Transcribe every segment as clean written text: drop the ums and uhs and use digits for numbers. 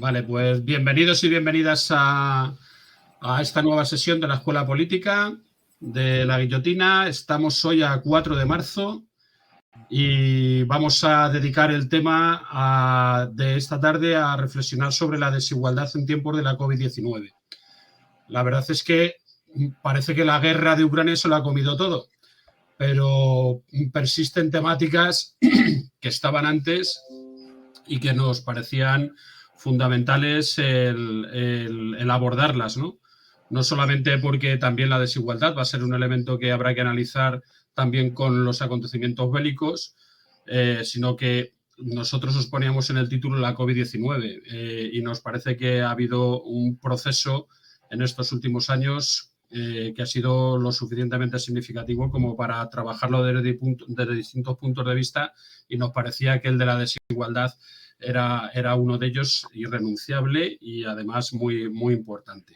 Vale, pues bienvenidos y bienvenidas a esta nueva sesión de la Escuela Política de la Guillotina. Estamos hoy a 4 de marzo y vamos a dedicar el tema de esta tarde a reflexionar sobre la desigualdad en tiempos de la COVID-19. La verdad es que parece que la guerra de Ucrania se lo ha comido todo, pero persisten temáticas que estaban antes y que nos parecían fundamentales el abordarlas, ¿no? No solamente porque también la desigualdad va a ser un elemento que habrá que analizar también con los acontecimientos bélicos, sino que nosotros os poníamos en el título la COVID-19 y nos parece que ha habido un proceso en estos últimos años que ha sido lo suficientemente significativo como para trabajarlo desde distintos puntos de vista, y nos parecía que el de la desigualdad era uno de ellos irrenunciable y además muy, muy importante.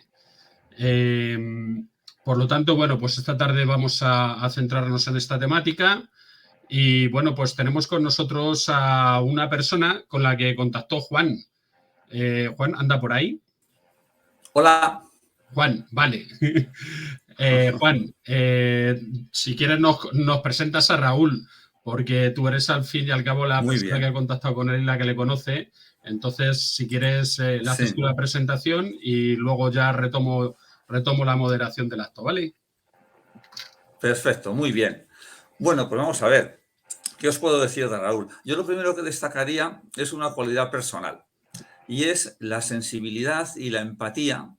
Por lo tanto, bueno, pues esta tarde vamos a centrarnos en esta temática y, bueno, pues tenemos con nosotros a una persona con la que contactó Juan. Juan, ¿anda por ahí? Hola. Juan, vale. Juan, si quieres nos presentas a Raúl, porque tú eres al fin y al cabo la persona que ha contactado con él y la que le conoce. Entonces, si quieres, le haces tú la presentación y luego ya retomo la moderación del acto, ¿vale? Perfecto, muy bien. Bueno, pues vamos a ver. ¿Qué os puedo decir de Raúl? Yo lo primero que destacaría es una cualidad personal, y es la sensibilidad y la empatía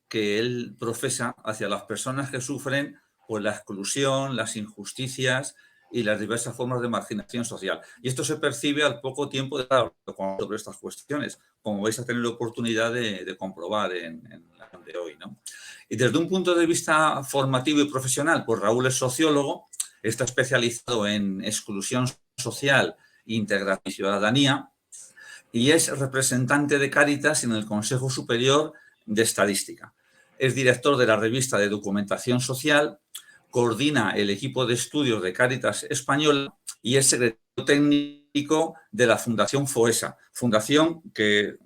que él profesa hacia las personas que sufren pues, la exclusión, las injusticias y las diversas formas de marginación social. Y esto se percibe al poco tiempo de hablar sobre estas cuestiones, como vais a tener la oportunidad de comprobar en la de hoy, ¿no? Y desde un punto de vista formativo y profesional, pues Raúl es sociólogo, está especializado en exclusión social, integración y ciudadanía, y es representante de Cáritas en el Consejo Superior de Estadística. Es director de la revista de Documentación Social, coordina el equipo de estudios de Cáritas Española y es secretario técnico de la Fundación FOESA, fundación que,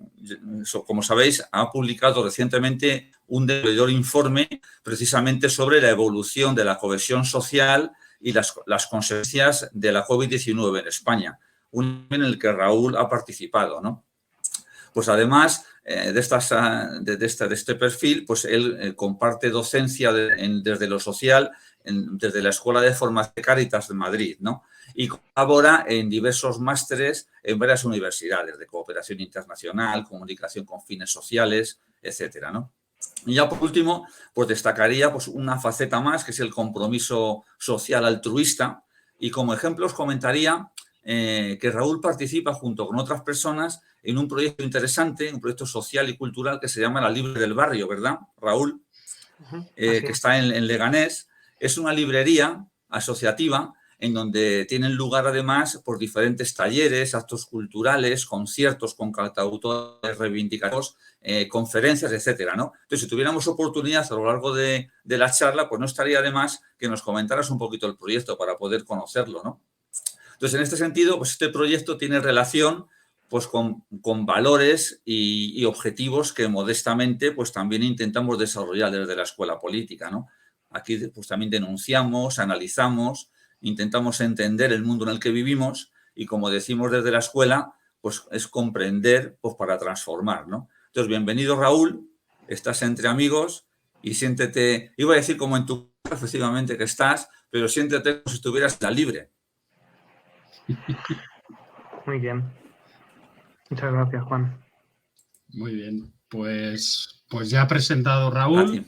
como sabéis, ha publicado recientemente un demoledor informe precisamente sobre la evolución de la cohesión social y las consecuencias de la COVID-19 en España, un en el que Raúl ha participado, ¿no? Pues además de este perfil, pues él comparte docencia desde lo social, desde la Escuela de Formación de Cáritas de Madrid, ¿no? Y colabora en diversos másteres en varias universidades de cooperación internacional, comunicación con fines sociales, etcétera, ¿no? Y ya por último, pues destacaría pues, una faceta más, que es el compromiso social altruista, y como ejemplo os comentaría que Raúl participa junto con otras personas en un proyecto interesante, un proyecto social y cultural que se llama La Libre del Barrio, ¿verdad, Raúl? Que está en Leganés. Es una librería asociativa en donde tienen lugar además por diferentes talleres, actos culturales, conciertos con cantautores reivindicativos, conferencias, etcétera, ¿no? Entonces, si tuviéramos oportunidad a lo largo de la charla, pues no estaría de más que nos comentaras un poquito el proyecto para poder conocerlo, ¿no? Entonces, en este sentido, pues este proyecto tiene relación pues con valores y objetivos que modestamente pues también intentamos desarrollar desde la escuela política, ¿no? Aquí pues también denunciamos, analizamos, intentamos entender el mundo en el que vivimos y, como decimos desde la escuela, pues es comprender pues para transformar, ¿no? Entonces, bienvenido, Raúl, estás entre amigos y siéntete, iba a decir como en tu casa, efectivamente que estás, pero siéntete como si estuvieras en la libre. Muy bien. Muchas gracias, Juan. Muy bien. Pues ya ha presentado Raúl.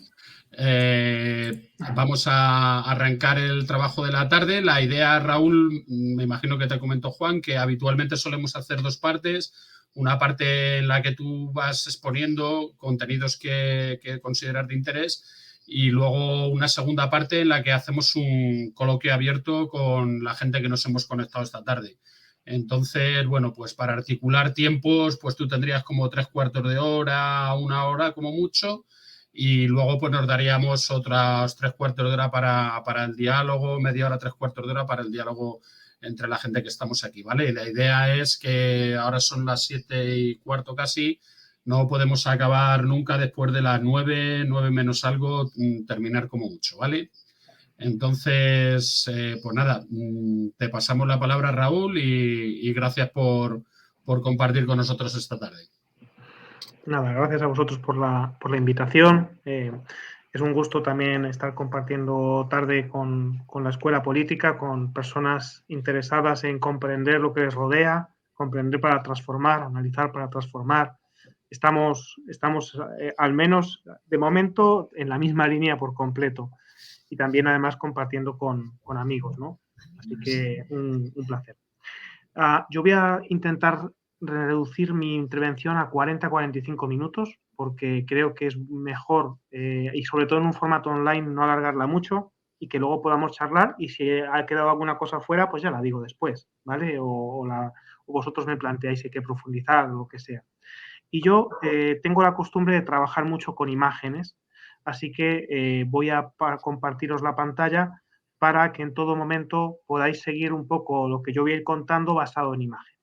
Vamos a arrancar el trabajo de la tarde. La idea, Raúl, me imagino que te comentó Juan, que habitualmente solemos hacer dos partes. Una parte en la que tú vas exponiendo contenidos que consideras de interés, y luego una segunda parte en la que hacemos un coloquio abierto con la gente que nos hemos conectado esta tarde. Entonces, bueno, pues para articular tiempos, pues tú tendrías como 3/4 de hora, 1 hora como mucho, y luego pues nos daríamos otras 3/4 de hora para el diálogo, media hora, 3/4 de hora para el diálogo entre la gente que estamos aquí, ¿vale? Y la idea es que ahora son las 7:15 casi, No podemos acabar nunca después de las 9 menos algo, terminar como mucho, ¿vale? Entonces, pues nada, te pasamos la palabra, Raúl, y gracias por compartir con nosotros esta tarde. Nada, gracias a vosotros por la invitación. Es un gusto también estar compartiendo tarde con la escuela política, con personas interesadas en comprender lo que les rodea, comprender para transformar, analizar para transformar. Estamos al menos de momento en la misma línea por completo y también además compartiendo con amigos, ¿no? Así que un placer. Yo voy a intentar reducir mi intervención a 40-45 minutos porque creo que es mejor y sobre todo en un formato online no alargarla mucho y que luego podamos charlar y si ha quedado alguna cosa fuera pues ya la digo después, ¿vale? O vosotros me planteáis si hay que profundizar o lo que sea. Y yo tengo la costumbre de trabajar mucho con imágenes, así que voy a compartiros la pantalla para que en todo momento podáis seguir un poco lo que yo voy a ir contando basado en imágenes.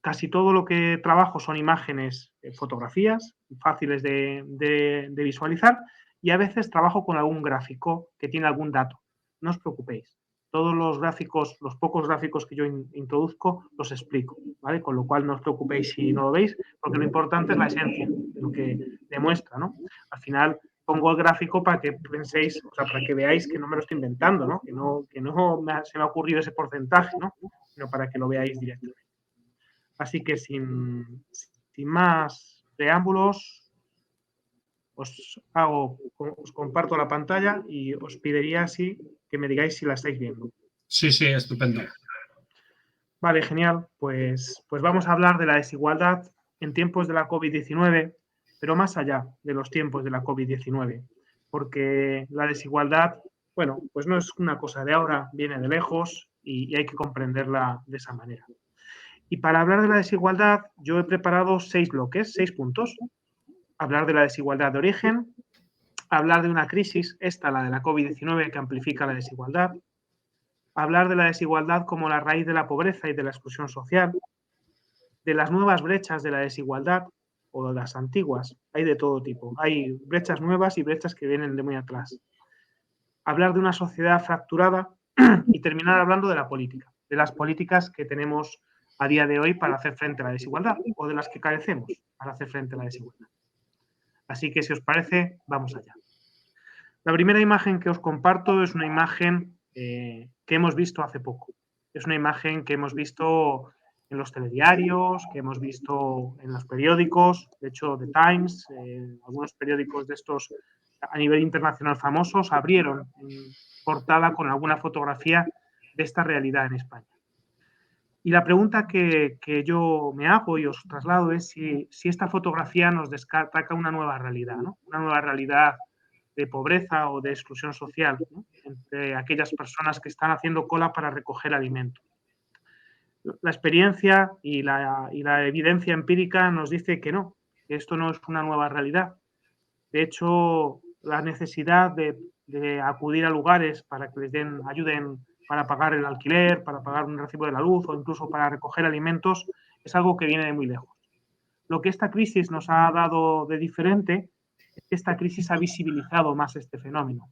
Casi todo lo que trabajo son imágenes, fotografías, fáciles de visualizar, y a veces trabajo con algún gráfico que tiene algún dato. No os preocupéis. Todos los gráficos, los pocos gráficos que yo introduzco, los explico, ¿vale? Con lo cual no os preocupéis si no lo veis, porque lo importante es la esencia de lo que demuestra, ¿no? Al final pongo el gráfico para que penséis, o sea, para que veáis que no me lo estoy inventando, ¿no? Que no se me ha ocurrido ese porcentaje, ¿no? Sino para que lo veáis directamente. Así que sin más preámbulos, os comparto la pantalla y os pediría así que me digáis si la estáis viendo. Sí, estupendo. Vale, genial. Pues vamos a hablar de la desigualdad en tiempos de la COVID-19, pero más allá de los tiempos de la COVID-19, porque la desigualdad, bueno, pues no es una cosa de ahora, viene de lejos y hay que comprenderla de esa manera. Y para hablar de la desigualdad, yo he preparado 6 bloques, 6 puntos. Hablar de la desigualdad de origen, hablar de una crisis, esta, la de la COVID-19, que amplifica la desigualdad, hablar de la desigualdad como la raíz de la pobreza y de la exclusión social, de las nuevas brechas de la desigualdad o de las antiguas, hay de todo tipo. Hay brechas nuevas y brechas que vienen de muy atrás. Hablar de una sociedad fracturada y terminar hablando de la política, de las políticas que tenemos a día de hoy para hacer frente a la desigualdad o de las que carecemos para hacer frente a la desigualdad. Así que, si os parece, vamos allá. La primera imagen que os comparto es una imagen que hemos visto hace poco. Es una imagen que hemos visto en los telediarios, que hemos visto en los periódicos, de hecho, The Times, algunos periódicos de estos a nivel internacional famosos abrieron en portada con alguna fotografía de esta realidad en España. Y la pregunta que yo me hago y os traslado es si esta fotografía nos destaca una nueva realidad, ¿no? Una nueva realidad de pobreza o de exclusión social, ¿no? Entre aquellas personas que están haciendo cola para recoger alimentos. La experiencia y la evidencia empírica nos dice que no, que esto no es una nueva realidad. De hecho, la necesidad de acudir a lugares para que les ayuden para pagar el alquiler, para pagar un recibo de la luz o incluso para recoger alimentos, es algo que viene de muy lejos. Lo que esta crisis nos ha dado de diferente es que esta crisis ha visibilizado más este fenómeno,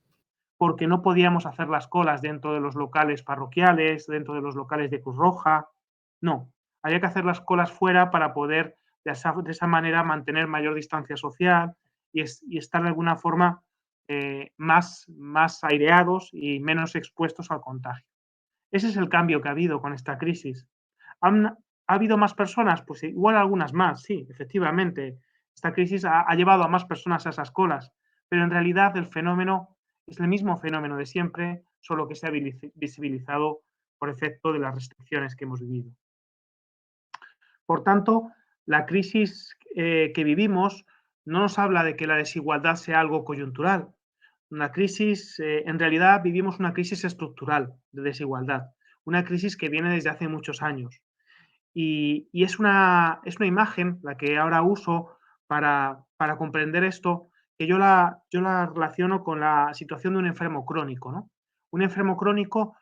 porque no podíamos hacer las colas dentro de los locales parroquiales, dentro de los locales de Cruz Roja, no, había que hacer las colas fuera para poder de esa manera mantener mayor distancia social y estar de alguna forma más aireados y menos expuestos al contagio. Ese es el cambio que ha habido con esta crisis. ¿Ha habido más personas? Pues igual algunas más, sí, efectivamente. Esta crisis ha llevado a más personas a esas colas, pero en realidad el fenómeno es el mismo fenómeno de siempre, solo que se ha visibilizado por efecto de las restricciones que hemos vivido. Por tanto, la crisis que vivimos no nos habla de que la desigualdad sea algo coyuntural. Una crisis, en realidad vivimos una crisis estructural de desigualdad, una crisis que viene desde hace muchos años. Y es una imagen, la que ahora uso para comprender esto, que yo la relaciono con la situación de un enfermo crónico, ¿no? Un enfermo crónico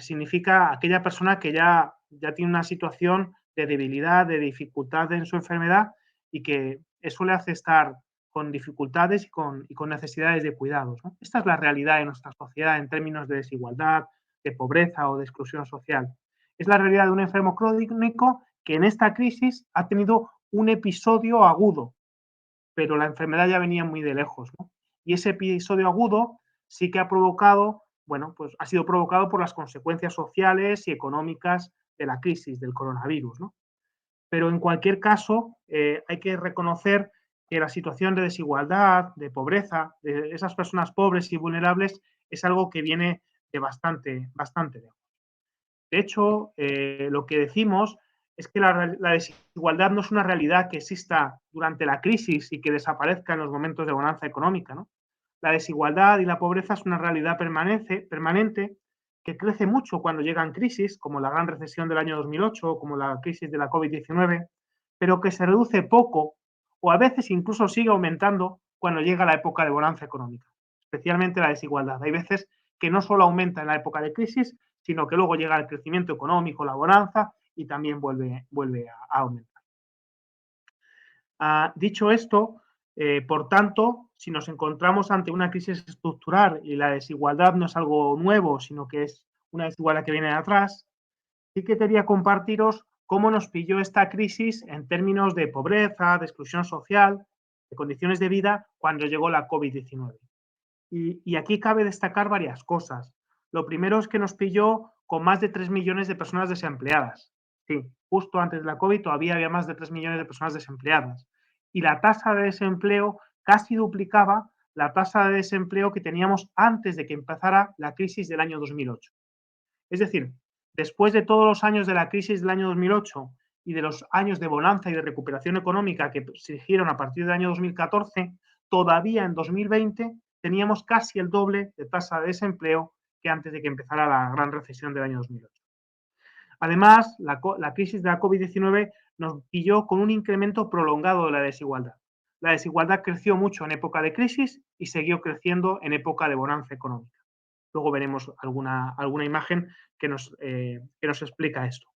significa aquella persona que ya tiene una situación de debilidad, de dificultad en su enfermedad y que eso le hace estar con dificultades y con necesidades de cuidados, ¿no? Esta es la realidad de nuestra sociedad en términos de desigualdad, de pobreza o de exclusión social. Es la realidad de un enfermo crónico que en esta crisis ha tenido un episodio agudo, pero la enfermedad ya venía muy de lejos, ¿no? Y ese episodio agudo sí que ha provocado, bueno, pues ha sido provocado por las consecuencias sociales y económicas de la crisis del coronavirus, ¿no? Pero en cualquier caso, hay que reconocer que la situación de desigualdad, de pobreza, de esas personas pobres y vulnerables es algo que viene de bastante lejos. De hecho, lo que decimos es que la desigualdad no es una realidad que exista durante la crisis y que desaparezca en los momentos de bonanza económica, ¿no? La desigualdad y la pobreza es una realidad permanente que crece mucho cuando llegan crisis, como la gran recesión del año 2008 o como la crisis de la COVID-19, pero que se reduce poco o a veces incluso sigue aumentando cuando llega la época de bonanza económica, especialmente la desigualdad. Hay veces que no solo aumenta en la época de crisis, sino que luego llega el crecimiento económico, la bonanza y también vuelve a aumentar. Dicho esto, por tanto, si nos encontramos ante una crisis estructural y la desigualdad no es algo nuevo, sino que es una desigualdad que viene de atrás, sí que quería compartiros cómo nos pilló esta crisis en términos de pobreza, de exclusión social, de condiciones de vida cuando llegó la COVID-19. Y aquí cabe destacar varias cosas. Lo primero es que nos pilló con más de 3 millones de personas desempleadas. Sí, justo antes de la COVID todavía había más de 3 millones de personas desempleadas. Y la tasa de desempleo casi duplicaba la tasa de desempleo que teníamos antes de que empezara la crisis del año 2008. Es decir, después de todos los años de la crisis del año 2008 y de los años de bonanza y de recuperación económica que surgieron a partir del año 2014, todavía en 2020 teníamos casi el doble de tasa de desempleo que antes de que empezara la gran recesión del año 2008. Además, la crisis de la COVID-19 nos pilló con un incremento prolongado de la desigualdad. La desigualdad creció mucho en época de crisis y siguió creciendo en época de bonanza económica. Luego veremos alguna imagen que nos explica esto.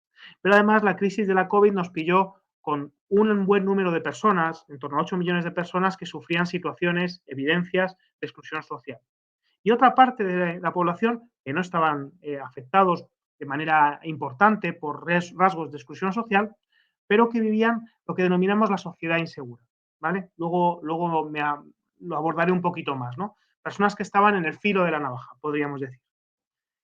Pero además la crisis de la COVID nos pilló con un buen número de personas, en torno a 8 millones de personas que sufrían situaciones, evidencias de exclusión social. Y otra parte de la población que no estaban afectados de manera importante por rasgos de exclusión social, pero que vivían lo que denominamos la sociedad insegura, ¿vale? Luego lo abordaré un poquito más, ¿no? Personas que estaban en el filo de la navaja, podríamos decir.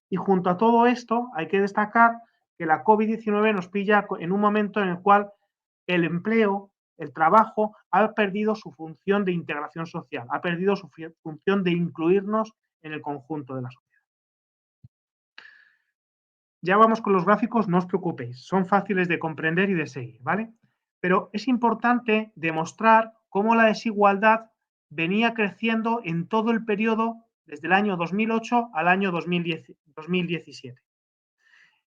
Y junto a todo esto, hay que destacar que la COVID-19 nos pilla en un momento en el cual el empleo, el trabajo, ha perdido su función de integración social, ha perdido su función de incluirnos en el conjunto de la sociedad. Ya vamos con los gráficos, no os preocupéis, son fáciles de comprender y de seguir, ¿vale? Pero es importante demostrar cómo la desigualdad venía creciendo en todo el periodo desde el año 2008 al año 2017.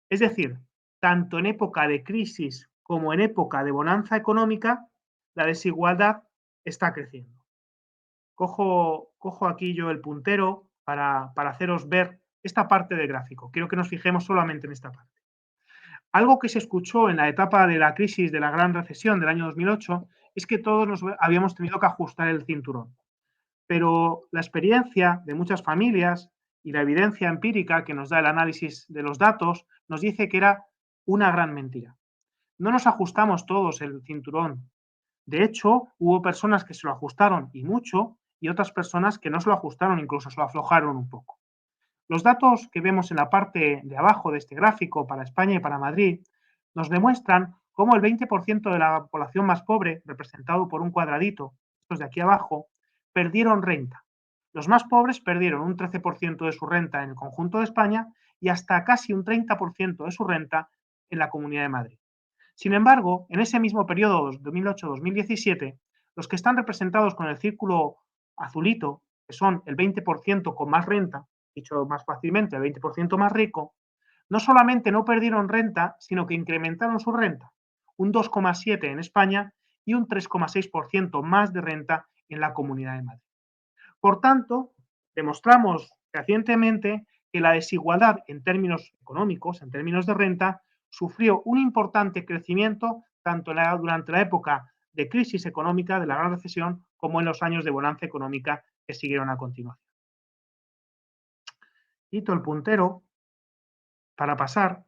Es decir, tanto en época de crisis como en época de bonanza económica, la desigualdad está creciendo. Cojo aquí yo el puntero para haceros ver esta parte del gráfico. Quiero que nos fijemos solamente en esta parte. Algo que se escuchó en la etapa de la crisis de la gran recesión del año 2008 es que todos nos habíamos tenido que ajustar el cinturón. Pero la experiencia de muchas familias y la evidencia empírica que nos da el análisis de los datos nos dice que era una gran mentira. No nos ajustamos todos el cinturón. De hecho, hubo personas que se lo ajustaron y mucho y otras personas que no se lo ajustaron, incluso se lo aflojaron un poco. Los datos que vemos en la parte de abajo de este gráfico para España y para Madrid nos demuestran cómo el 20% de la población más pobre, representado por un cuadradito, estos de aquí abajo, perdieron renta. Los más pobres perdieron un 13% de su renta en el conjunto de España y hasta casi un 30% de su renta en la Comunidad de Madrid. Sin embargo, en ese mismo periodo 2008-2017, los que están representados con el círculo azulito, que son el 20% con más renta, dicho más fácilmente, el 20% más rico, no solamente no perdieron renta, sino que incrementaron su renta, un 2,7% en España y un 3,6% más de renta en la Comunidad de Madrid. Por tanto, demostramos fehacientemente que la desigualdad en términos económicos, en términos de renta, sufrió un importante crecimiento tanto durante la época de crisis económica, de la gran recesión, como en los años de bonanza económica que siguieron a continuación. Quito el puntero para pasar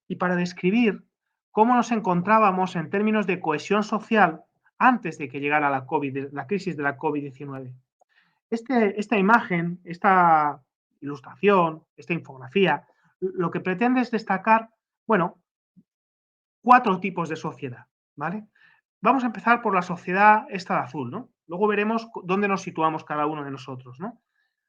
y para describir cómo nos encontrábamos en términos de cohesión social antes de que llegara la crisis de la COVID-19. Esta imagen, esta ilustración, esta infografía, lo que pretende es destacar, bueno, 4 tipos de sociedad, ¿vale? Vamos a empezar por la sociedad esta de azul, ¿no? Luego veremos dónde nos situamos cada uno de nosotros, ¿no?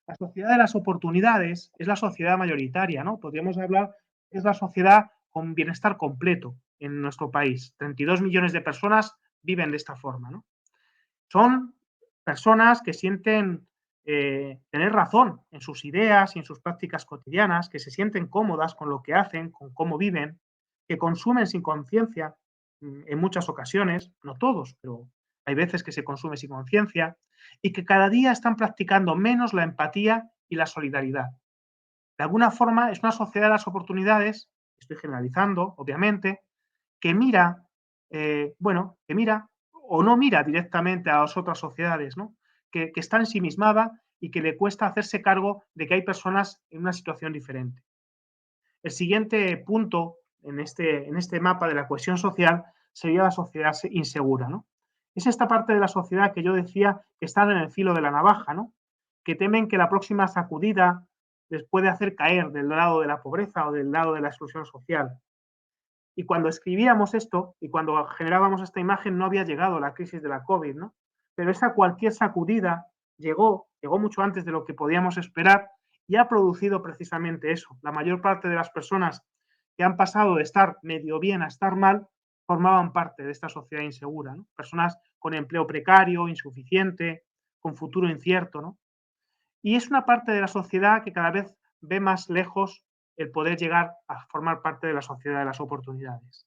La sociedad de las oportunidades es la sociedad mayoritaria, ¿no? Podríamos hablar, es la sociedad con bienestar completo en nuestro país. 32 millones de personas viven de esta forma, ¿no? Son personas que sienten tener razón en sus ideas y en sus prácticas cotidianas, que se sienten cómodas con lo que hacen, con cómo viven, que consumen sin conciencia en muchas ocasiones, no todos, pero hay veces que se consume sin conciencia, y que cada día están practicando menos la empatía y la solidaridad. De alguna forma es una sociedad de las oportunidades, estoy generalizando, obviamente, que mira, que mira o no mira directamente a las otras sociedades, ¿no? Que está ensimismada y que le cuesta hacerse cargo de que hay personas en una situación diferente. El siguiente punto en este mapa de la cohesión social sería la sociedad insegura, ¿no? Es esta parte de la sociedad que yo decía que están en el filo de la navaja, ¿no? Que temen que la próxima sacudida les puede hacer caer del lado de la pobreza o del lado de la exclusión social. Y cuando escribíamos esto y cuando generábamos esta imagen no había llegado la crisis de la COVID, ¿no? Pero esa cualquier sacudida llegó mucho antes de lo que podíamos esperar y ha producido precisamente eso. La mayor parte de las personas que han pasado de estar medio bien a estar mal formaban parte de esta sociedad insegura, ¿no? Personas con empleo precario, insuficiente, con futuro incierto, ¿no? Y es una parte de la sociedad que cada vez ve más lejos el poder llegar a formar parte de la sociedad de las oportunidades.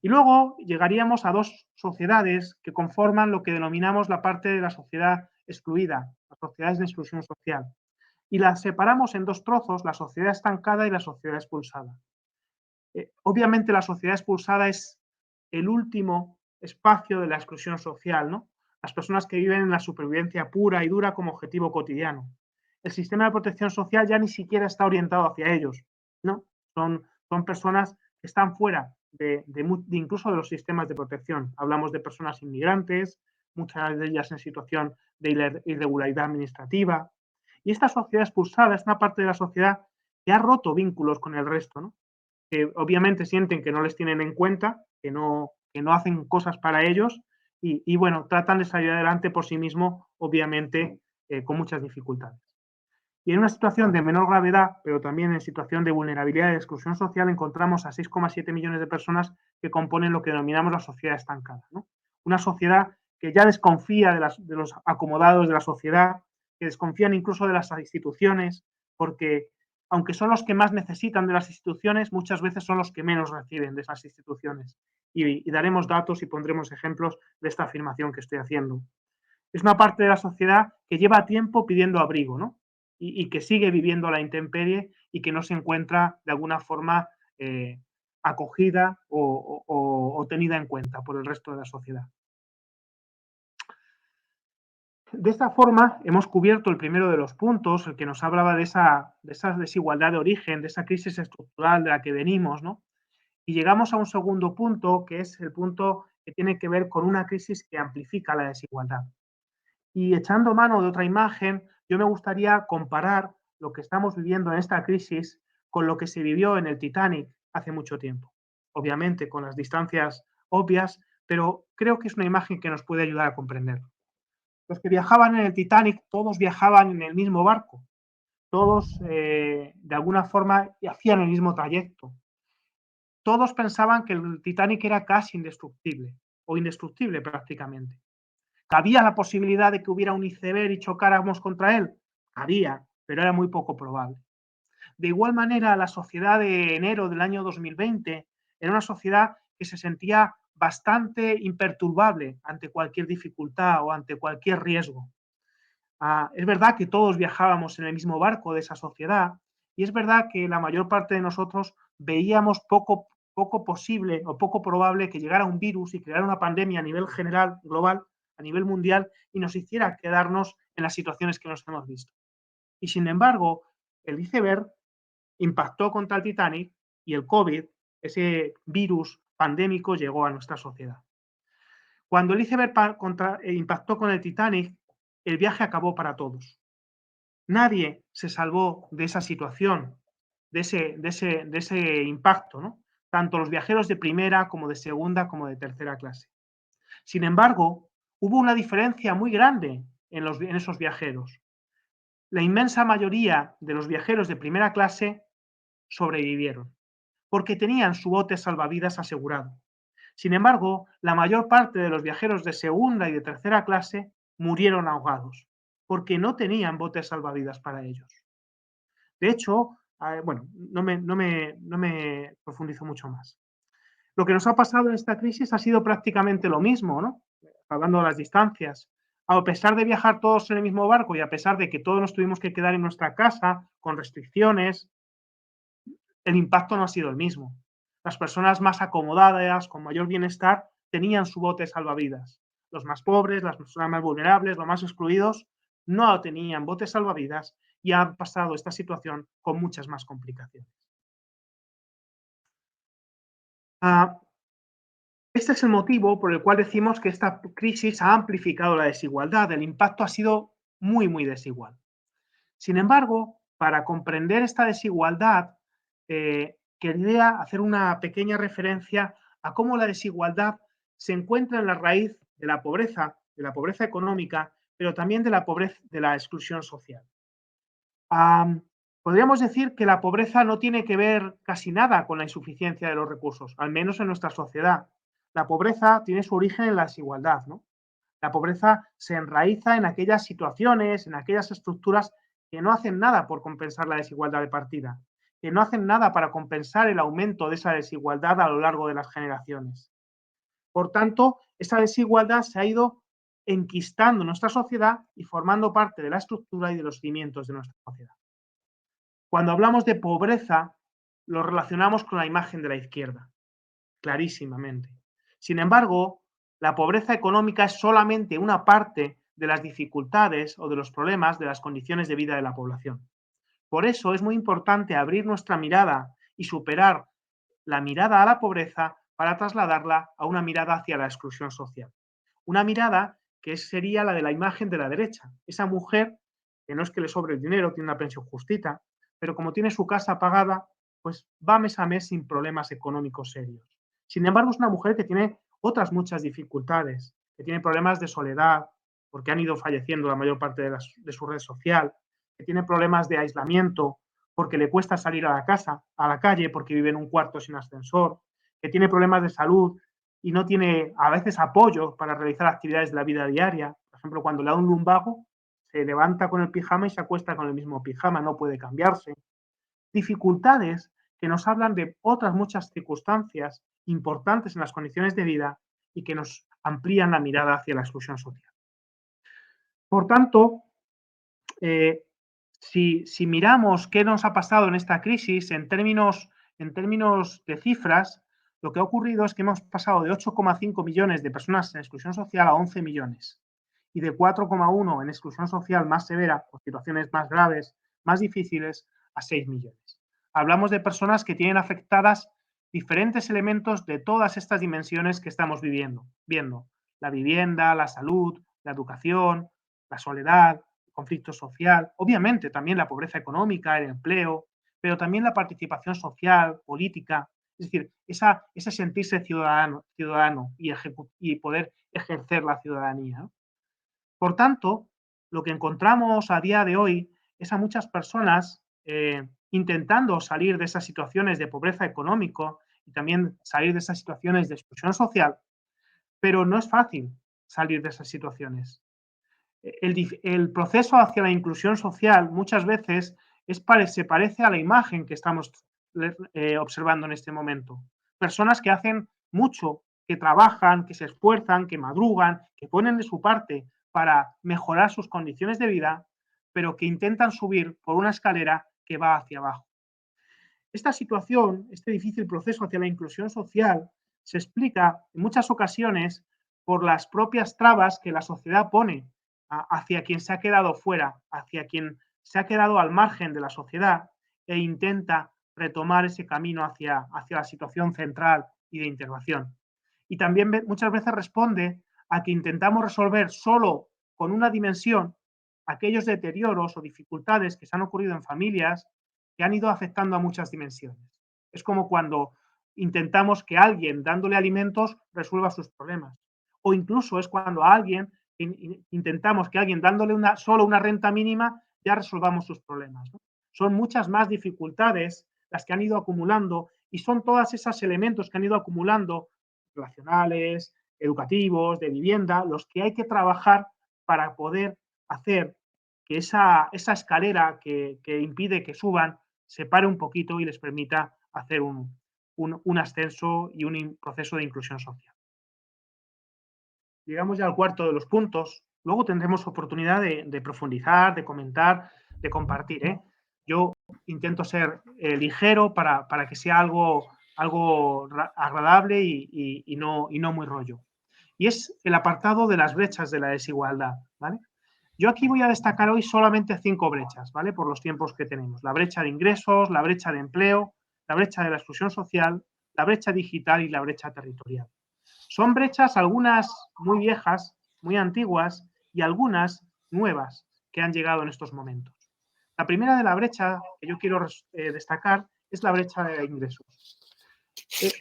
Y luego llegaríamos a 2 sociedades que conforman lo que denominamos la parte de la sociedad excluida, las sociedades de exclusión social. Y las separamos en 2 trozos, la sociedad estancada y la sociedad expulsada. Obviamente la sociedad expulsada es el último espacio de la exclusión social, ¿no? Las personas que viven en la supervivencia pura y dura como objetivo cotidiano. El sistema de protección social ya ni siquiera está orientado hacia ellos, ¿no? Son personas que están fuera de incluso de los sistemas de protección. Hablamos de personas inmigrantes, muchas de ellas en situación de irregularidad administrativa. Y esta sociedad expulsada es una parte de la sociedad que ha roto vínculos con el resto, ¿no? Que obviamente sienten que no les tienen en cuenta, que no hacen cosas para ellos y bueno, tratan de salir adelante por sí mismos, obviamente con muchas dificultades. Y en una situación de menor gravedad, pero también en situación de vulnerabilidad y exclusión social, encontramos a 6,7 millones de personas que componen lo que denominamos la sociedad estancada, ¿no? Una sociedad que ya desconfía de los acomodados de la sociedad, que desconfían incluso de las instituciones, porque aunque son los que más necesitan de las instituciones, muchas veces son los que menos reciben de esas instituciones. Y daremos datos y pondremos ejemplos de esta afirmación que estoy haciendo. Es una parte de la sociedad que lleva tiempo pidiendo abrigo, ¿no? Y que sigue viviendo a la intemperie y que no se encuentra de alguna forma acogida o tenida en cuenta por el resto de la sociedad. De esta forma, hemos cubierto el primero de los puntos, el que nos hablaba de esa desigualdad de origen, de esa crisis estructural de la que venimos, ¿no? Y llegamos a un segundo punto, que es el punto que tiene que ver con una crisis que amplifica la desigualdad. Y echando mano de otra imagen, yo me gustaría comparar lo que estamos viviendo en esta crisis con lo que se vivió en el Titanic hace mucho tiempo. Obviamente con las distancias obvias, pero creo que es una imagen que nos puede ayudar a comprenderlo. Los que viajaban en el Titanic, todos viajaban en el mismo barco, todos de alguna forma hacían el mismo trayecto. Todos pensaban que el Titanic era casi indestructible, o indestructible prácticamente. ¿Cabía la posibilidad de que hubiera un iceberg y chocáramos contra él? Había, pero era muy poco probable. De igual manera, la sociedad de enero del año 2020 era una sociedad que se sentía bastante imperturbable ante cualquier dificultad o ante cualquier riesgo. Es verdad que todos viajábamos en el mismo barco de esa sociedad y es verdad que la mayor parte de nosotros veíamos poco poco posible o poco probable que llegara un virus y creara una pandemia a nivel general, global, a nivel mundial, y nos hiciera quedarnos en las situaciones que nos hemos visto. Y sin embargo, el iceberg impactó contra el Titanic y el COVID, ese virus pandémico, llegó a nuestra sociedad. Cuando el iceberg impactó con el Titanic, el viaje acabó para todos. Nadie se salvó de esa situación, de ese impacto, ¿no? Tanto los viajeros de primera como de segunda como de tercera clase. Sin embargo, hubo una diferencia muy grande en esos viajeros. La inmensa mayoría de los viajeros de primera clase sobrevivieron, porque tenían su bote salvavidas asegurado. Sin embargo, la mayor parte de los viajeros de segunda y de tercera clase murieron ahogados, porque no tenían botes salvavidas para ellos. De hecho, bueno, no me profundizo mucho más. Lo que nos ha pasado en esta crisis ha sido prácticamente lo mismo, ¿no? Hablando de las distancias. A pesar de viajar todos en el mismo barco y a pesar de que todos nos tuvimos que quedar en nuestra casa con restricciones, el impacto no ha sido el mismo. Las personas más acomodadas, con mayor bienestar, tenían su bote salvavidas. Los más pobres, las personas más vulnerables, los más excluidos, no tenían botes salvavidas y han pasado esta situación con muchas más complicaciones. Este es el motivo por el cual decimos que esta crisis ha amplificado la desigualdad. El impacto ha sido muy, muy desigual. Sin embargo, para comprender esta desigualdad, quería hacer una pequeña referencia a cómo la desigualdad se encuentra en la raíz de la pobreza económica, pero también de la exclusión social. Podríamos decir que la pobreza no tiene que ver casi nada con la insuficiencia de los recursos, al menos en nuestra sociedad. La pobreza tiene su origen en la desigualdad, ¿no? La pobreza se enraiza en aquellas situaciones, en aquellas estructuras que no hacen nada por compensar la desigualdad de partida, que no hacen nada para compensar el aumento de esa desigualdad a lo largo de las generaciones. Por tanto, esa desigualdad se ha ido enquistando en nuestra sociedad y formando parte de la estructura y de los cimientos de nuestra sociedad. Cuando hablamos de pobreza, lo relacionamos con la imagen de la izquierda, clarísimamente. Sin embargo, la pobreza económica es solamente una parte de las dificultades o de los problemas de las condiciones de vida de la población. Por eso es muy importante abrir nuestra mirada y superar la mirada a la pobreza para trasladarla a una mirada hacia la exclusión social. Una mirada que sería la de la imagen de la derecha. Esa mujer que no es que le sobre el dinero, tiene una pensión justita, pero como tiene su casa pagada, pues va mes a mes sin problemas económicos serios. Sin embargo, es una mujer que tiene otras muchas dificultades, que tiene problemas de soledad, porque han ido falleciendo la mayor parte de su red social, que tiene problemas de aislamiento, porque le cuesta salir a la calle, porque vive en un cuarto sin ascensor, que tiene problemas de salud y no tiene a veces apoyo para realizar actividades de la vida diaria. Por ejemplo, cuando le da un lumbago, se levanta con el pijama y se acuesta con el mismo pijama, no puede cambiarse. Dificultades que nos hablan de otras muchas circunstancias importantes en las condiciones de vida y que nos amplían la mirada hacia la exclusión social. Por tanto, si miramos qué nos ha pasado en esta crisis en términos de cifras, lo que ha ocurrido es que hemos pasado de 8,5 millones de personas en exclusión social a 11 millones y de 4,1 en exclusión social más severa, o situaciones más graves, más difíciles, a 6 millones. Hablamos de personas que tienen afectadas diferentes elementos de todas estas dimensiones que estamos viendo. La vivienda, la salud, la educación, la soledad, el conflicto social, obviamente también la pobreza económica, el empleo, pero también la participación social, política, es decir, ese sentirse ciudadano y poder ejercer la ciudadanía. Por tanto, lo que encontramos a día de hoy es a muchas personas intentando salir de esas situaciones de pobreza económica y también salir de esas situaciones de exclusión social, pero no es fácil salir de esas situaciones. El proceso hacia la inclusión social muchas veces se parece a la imagen que estamos observando en este momento. Personas que hacen mucho, que trabajan, que se esfuerzan, que madrugan, que ponen de su parte para mejorar sus condiciones de vida, pero que intentan subir por una escalera que va hacia abajo. Esta situación, este difícil proceso hacia la inclusión social, se explica en muchas ocasiones por las propias trabas que la sociedad pone hacia quien se ha quedado fuera, hacia quien se ha quedado al margen de la sociedad e intenta retomar ese camino hacia la situación central y de integración. Y también muchas veces responde a que intentamos resolver solo con una dimensión aquellos deterioros o dificultades que se han ocurrido en familias que han ido afectando a muchas dimensiones. Es como cuando intentamos que alguien dándole alimentos resuelva sus problemas. O incluso es cuando a alguien intentamos que alguien dándole solo una renta mínima ya resolvamos sus problemas, ¿no? Son muchas más dificultades las que han ido acumulando y son todos esos elementos que han ido acumulando, relacionales, educativos, de vivienda, los que hay que trabajar para poder hacer que esa escalera que impide que suban se pare un poquito y les permita hacer un ascenso y un proceso de inclusión social. Llegamos ya al cuarto de los puntos. Luego tendremos oportunidad de profundizar, de comentar, de compartir, ¿eh? Yo intento ser ligero para que sea algo agradable y no muy rollo. Y es el apartado de las brechas de la desigualdad, ¿vale? Yo aquí voy a destacar hoy solamente 5 brechas, ¿vale? Por los tiempos que tenemos. La brecha de ingresos, la brecha de empleo, la brecha de la exclusión social, la brecha digital y la brecha territorial. Son brechas algunas muy viejas, muy antiguas y algunas nuevas que han llegado en estos momentos. La primera de la brecha que yo quiero destacar es la brecha de ingresos.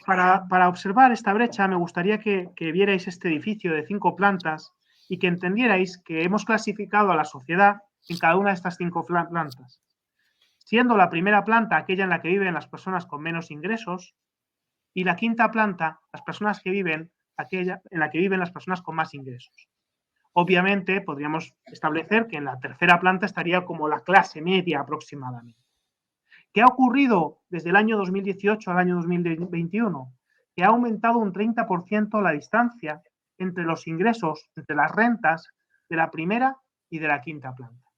Para observar esta brecha me gustaría que vierais este edificio de 5 plantas y que entendierais que hemos clasificado a la sociedad en cada una de estas 5 plantas, siendo la primera planta aquella en la que viven las personas con menos ingresos y la quinta planta las personas que viven aquella en la que viven las personas con más ingresos. Obviamente podríamos establecer que en la tercera planta estaría como la clase media aproximadamente. ¿Qué ha ocurrido desde el año 2018 al año 2021? Que ha aumentado un 30% la distancia entre los ingresos, entre las rentas de la primera y de la quinta planta.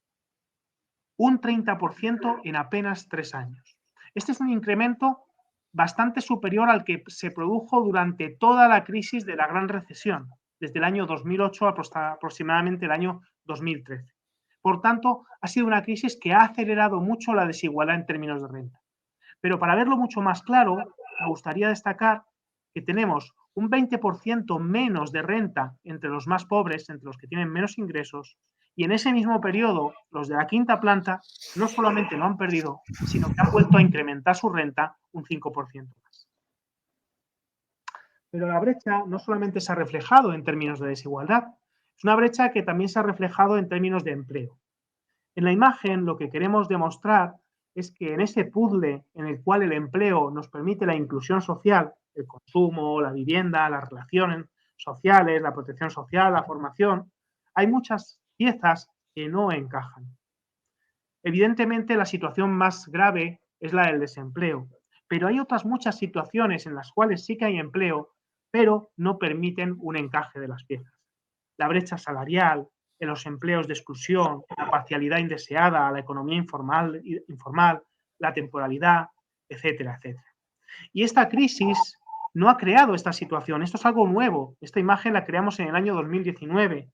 Un 30% en apenas 3 años. Este es un incremento bastante superior al que se produjo durante toda la crisis de la gran recesión, desde el año 2008 hasta aproximadamente el año 2013. Por tanto, ha sido una crisis que ha acelerado mucho la desigualdad en términos de renta. Pero para verlo mucho más claro, me gustaría destacar que tenemos un 20% menos de renta entre los más pobres, entre los que tienen menos ingresos, y en ese mismo periodo, los de la quinta planta no solamente no han perdido, sino que han vuelto a incrementar su renta un 5% más. Pero la brecha no solamente se ha reflejado en términos de desigualdad, es una brecha que también se ha reflejado en términos de empleo. En la imagen lo que queremos demostrar es que en ese puzzle en el cual el empleo nos permite la inclusión social, el consumo, la vivienda, las relaciones sociales, la protección social, la formación, hay muchas piezas que no encajan. Evidentemente, la situación más grave es la del desempleo, pero hay otras muchas situaciones en las cuales sí que hay empleo, pero no permiten un encaje de las piezas. La brecha salarial, en los empleos de exclusión, la parcialidad indeseada, la economía informal, la temporalidad, etcétera, etcétera. Y esta crisis no ha creado esta situación, esto es algo nuevo. Esta imagen la creamos en el año 2019.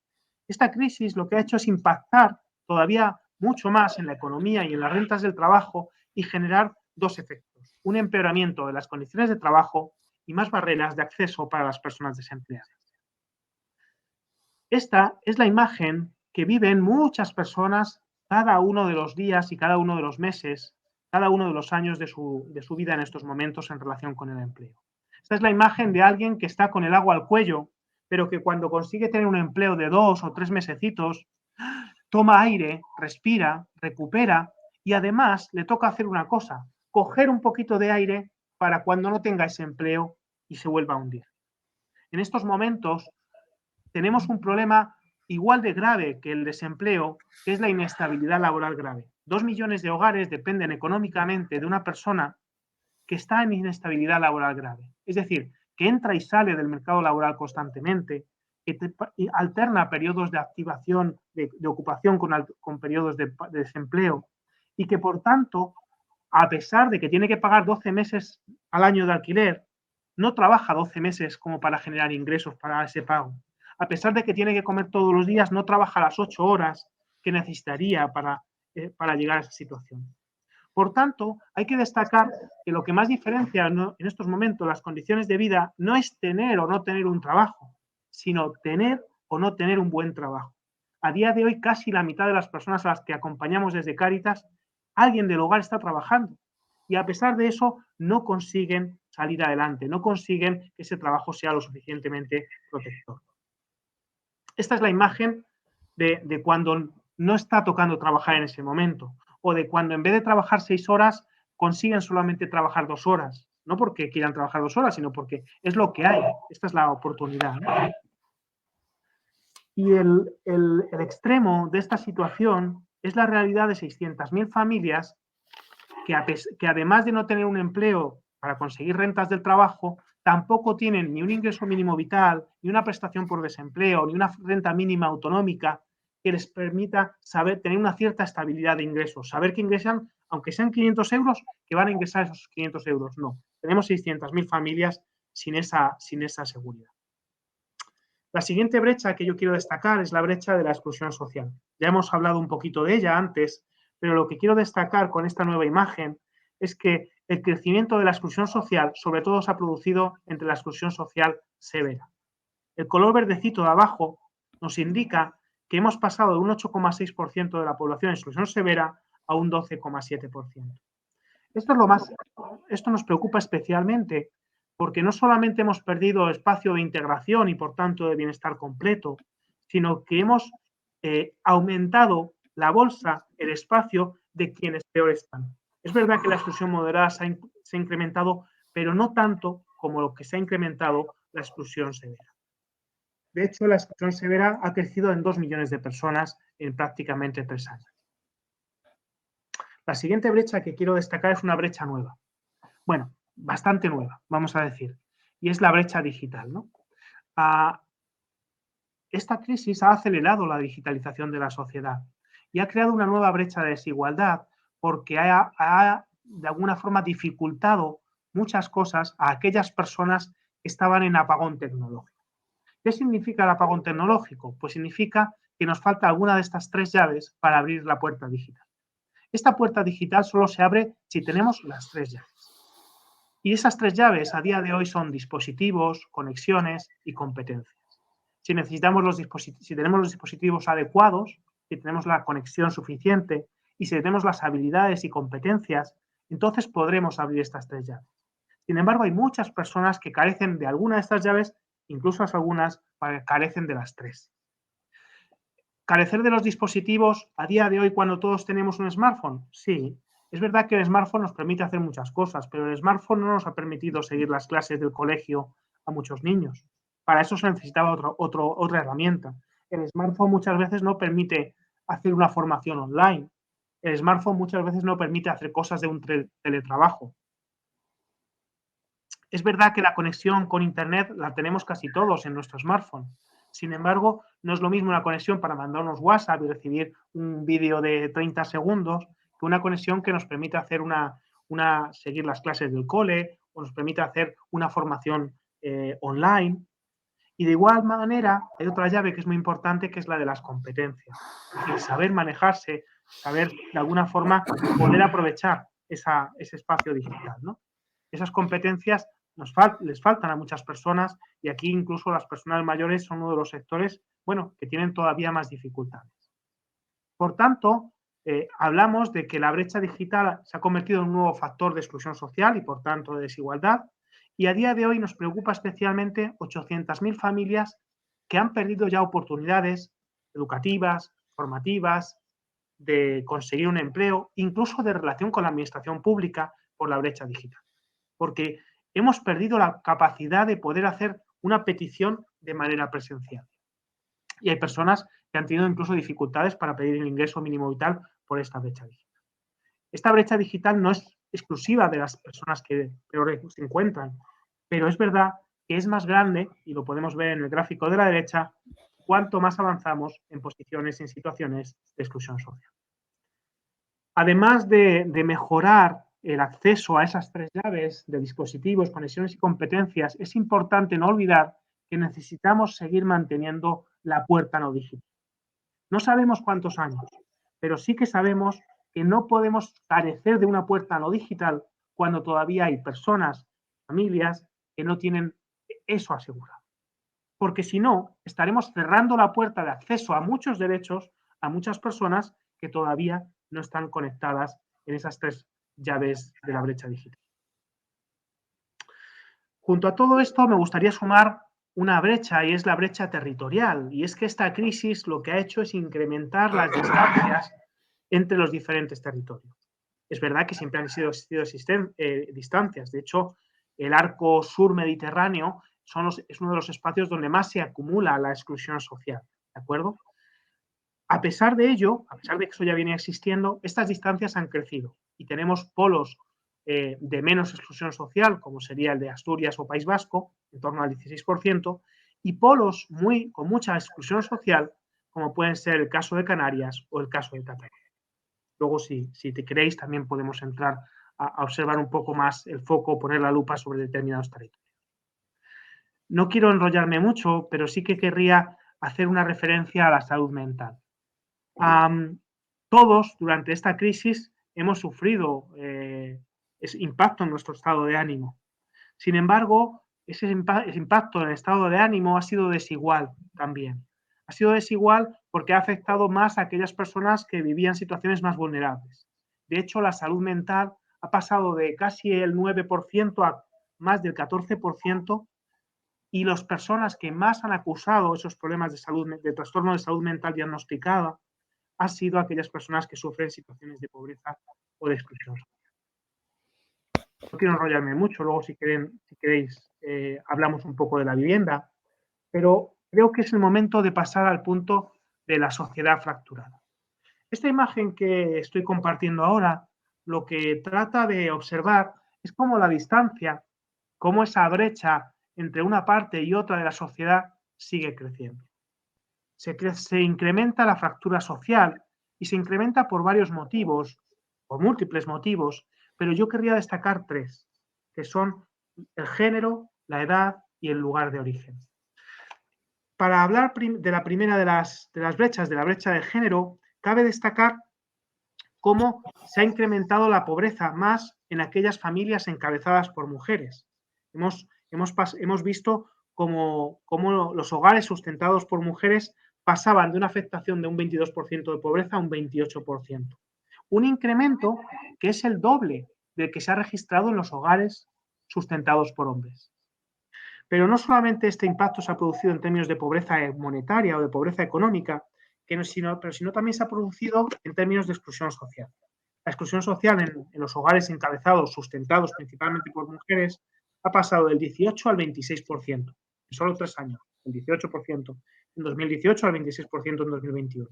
Esta crisis lo que ha hecho es impactar todavía mucho más en la economía y en las rentas del trabajo y generar 2 efectos. Un empeoramiento de las condiciones de trabajo y más barreras de acceso para las personas desempleadas. Esta es la imagen que viven muchas personas cada uno de los días y cada uno de los meses, cada uno de los años de su vida en estos momentos en relación con el empleo. Esta es la imagen de alguien que está con el agua al cuello, pero que cuando consigue tener un empleo de 2 o 3 mesecitos, toma aire, respira, recupera y además le toca hacer una cosa, coger un poquito de aire para cuando no tenga ese empleo y se vuelva a hundir. En estos momentos tenemos un problema igual de grave que el desempleo, que es la inestabilidad laboral grave. 2 millones de hogares dependen económicamente de una persona que está en inestabilidad laboral grave. Es decir, que entra y sale del mercado laboral constantemente, que alterna periodos de activación, de ocupación con periodos de desempleo y que, por tanto, a pesar de que tiene que pagar 12 meses al año de alquiler, no trabaja 12 meses como para generar ingresos para ese pago. A pesar de que tiene que comer todos los días, no trabaja las 8 horas que necesitaría para llegar a esa situación. Por tanto, hay que destacar que lo que más diferencia en estos momentos las condiciones de vida no es tener o no tener un trabajo, sino tener o no tener un buen trabajo. A día de hoy, casi la mitad de las personas a las que acompañamos desde Cáritas, alguien del hogar está trabajando. Y a pesar de eso, no consiguen salir adelante, no consiguen que ese trabajo sea lo suficientemente protector. Esta es la imagen de cuando no está tocando trabajar en ese momento, o de cuando en vez de trabajar 6 horas, consiguen solamente trabajar 2 horas. No porque quieran trabajar 2 horas, sino porque es lo que hay. Esta es la oportunidad, ¿no? Y el extremo de esta situación es la realidad de 600.000 familias que además de no tener un empleo para conseguir rentas del trabajo, tampoco tienen ni un ingreso mínimo vital, ni una prestación por desempleo, ni una renta mínima autonómica que les permita saber tener una cierta estabilidad de ingresos, saber que ingresan, aunque sean 500 euros, que van a ingresar esos 500 euros. No, tenemos 600.000 familias sin esa seguridad. La siguiente brecha que yo quiero destacar es la brecha de la exclusión social. Ya hemos hablado un poquito de ella antes, pero lo que quiero destacar con esta nueva imagen es que el crecimiento de la exclusión social sobre todo se ha producido entre la exclusión social severa. El color verdecito de abajo nos indica que hemos pasado de un 8,6% de la población en exclusión severa a un 12,7%. Esto nos preocupa especialmente porque no solamente hemos perdido espacio de integración y por tanto de bienestar completo, sino que hemos aumentado la bolsa, el espacio de quienes peor están. Es verdad que la exclusión moderada se ha incrementado, pero no tanto como lo que se ha incrementado la exclusión severa. De hecho, la exclusión severa ha crecido en 2 millones de personas en prácticamente 3 años. La siguiente brecha que quiero destacar es una brecha nueva. Bueno, bastante nueva, vamos a decir, y es la brecha digital, ¿no? Esta crisis ha acelerado la digitalización de la sociedad y ha creado una nueva brecha de desigualdad porque ha de alguna forma dificultado muchas cosas a aquellas personas que estaban en apagón tecnológico. ¿Qué significa el apagón tecnológico? Pues significa que nos falta alguna de estas 3 llaves para abrir la puerta digital. Esta puerta digital solo se abre si tenemos las 3 llaves. Y esas 3 llaves a día de hoy son dispositivos, conexiones y competencias. Si tenemos los dispositivos adecuados, si tenemos la conexión suficiente y si tenemos las habilidades y competencias, entonces podremos abrir estas 3 llaves. Sin embargo, hay muchas personas que carecen de alguna de estas llaves, incluso algunas carecen de las 3. ¿Carecer de los dispositivos a día de hoy cuando todos tenemos un smartphone? Sí. Es verdad que el smartphone nos permite hacer muchas cosas, pero el smartphone no nos ha permitido seguir las clases del colegio a muchos niños. Para eso se necesitaba otra herramienta. El smartphone muchas veces no permite hacer una formación online. El smartphone muchas veces no permite hacer cosas de un teletrabajo. Es verdad que la conexión con Internet la tenemos casi todos en nuestro smartphone. Sin embargo, no es lo mismo una conexión para mandarnos WhatsApp y recibir un vídeo de 30 segundos que una conexión que nos permite hacer seguir las clases del cole o nos permite hacer una formación online. Y de igual manera, hay otra llave que es muy importante, que es la de las competencias. El saber manejarse, saber de alguna forma poder aprovechar ese espacio digital, ¿no? Esas competencias les faltan a muchas personas y aquí incluso las personas mayores son uno de los sectores, que tienen todavía más dificultades. Por tanto, hablamos de que la brecha digital se ha convertido en un nuevo factor de exclusión social y, por tanto, de desigualdad. Y a día de hoy nos preocupa especialmente 800.000 familias que han perdido ya oportunidades educativas, formativas, de conseguir un empleo, incluso de relación con la administración pública por la brecha digital. Porque hemos perdido la capacidad de poder hacer una petición de manera presencial. Y hay personas que han tenido incluso dificultades para pedir el ingreso mínimo vital por esta brecha digital. Esta brecha digital no es exclusiva de las personas que peor se encuentran, pero es verdad que es más grande, y lo podemos ver en el gráfico de la derecha, cuanto más avanzamos en posiciones, en situaciones de exclusión social. Además de mejorar el acceso a esas 3 llaves de dispositivos, conexiones y competencias, es importante no olvidar que necesitamos seguir manteniendo la puerta no digital. No sabemos cuántos años, pero sí que sabemos que no podemos carecer de una puerta no digital cuando todavía hay personas, familias, que no tienen eso asegurado. Porque si no, estaremos cerrando la puerta de acceso a muchos derechos a muchas personas que todavía no están conectadas en esas 3 llaves de la brecha digital. Junto a todo esto, me gustaría sumar una brecha, y es la brecha territorial. Y es que esta crisis lo que ha hecho es incrementar las distancias entre los diferentes territorios. Es verdad que siempre han existido distancias. De hecho, el arco sur mediterráneo es uno de los espacios donde más se acumula la exclusión social. ¿De acuerdo? A pesar de ello, a pesar de que eso ya viene existiendo, estas distancias han crecido y tenemos polos de menos exclusión social, como sería el de Asturias o País Vasco, en torno al 16%, y polos con mucha exclusión social, como pueden ser el caso de Canarias o el caso de Cataluña. Luego, si te queréis, también podemos entrar a observar un poco más el foco, poner la lupa sobre determinados territorios. No quiero enrollarme mucho, pero sí que querría hacer una referencia a la salud mental. Todos, durante esta crisis, hemos sufrido ese impacto en nuestro estado de ánimo. Sin embargo, ese impacto en el estado de ánimo ha sido desigual también. Ha sido desigual porque ha afectado más a aquellas personas que vivían situaciones más vulnerables. De hecho, la salud mental ha pasado de casi el 9% a más del 14%, y las personas que más han acusado esos problemas de trastorno de salud mental diagnosticada han sido aquellas personas que sufren situaciones de pobreza o de exclusión social. No quiero enrollarme mucho, luego si queréis hablamos un poco de la vivienda, pero creo que es el momento de pasar al punto de la sociedad fracturada. Esta imagen que estoy compartiendo ahora, lo que trata de observar es cómo la distancia, cómo esa brecha entre una parte y otra de la sociedad sigue creciendo. Se incrementa la fractura social y se incrementa por varios motivos, por múltiples motivos, pero yo querría destacar 3, que son el género, la edad y el lugar de origen. Para hablar de la primera de las brechas, de la brecha de género, cabe destacar cómo se ha incrementado la pobreza más en aquellas familias encabezadas por mujeres. Hemos visto cómo los hogares sustentados por mujeres pasaban de una afectación de un 22% de pobreza a un 28%. Un incremento que es el doble del que se ha registrado en los hogares sustentados por hombres. Pero no solamente este impacto se ha producido en términos de pobreza monetaria o de pobreza económica, sino también se ha producido en términos de exclusión social. La exclusión social en los hogares encabezados, sustentados principalmente por mujeres, ha pasado del 18 al 26%, en solo 3 años, del 18% en 2018 al 26% en 2021.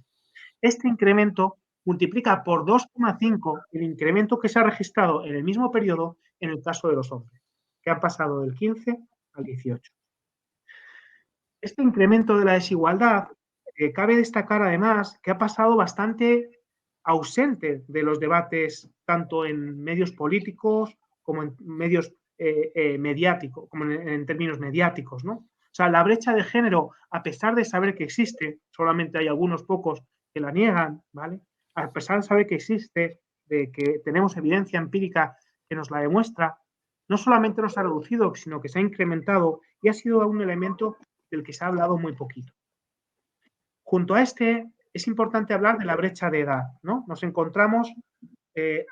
Este incremento multiplica por 2,5 el incremento que se ha registrado en el mismo periodo en el caso de los hombres, que han pasado del 15 al 18. Este incremento de la desigualdad, cabe destacar además que ha pasado bastante ausente de los debates tanto en medios políticos como en medios mediáticos, como en términos mediáticos, ¿no? O sea, la brecha de género, a pesar de saber que existe, solamente hay algunos pocos que la niegan, ¿vale? A pesar de saber que existe, de que tenemos evidencia empírica que nos la demuestra, no solamente no se ha reducido, sino que se ha incrementado y ha sido un elemento del que se ha hablado muy poquito. Junto a este, es importante hablar de la brecha de edad, ¿no? Nos encontramos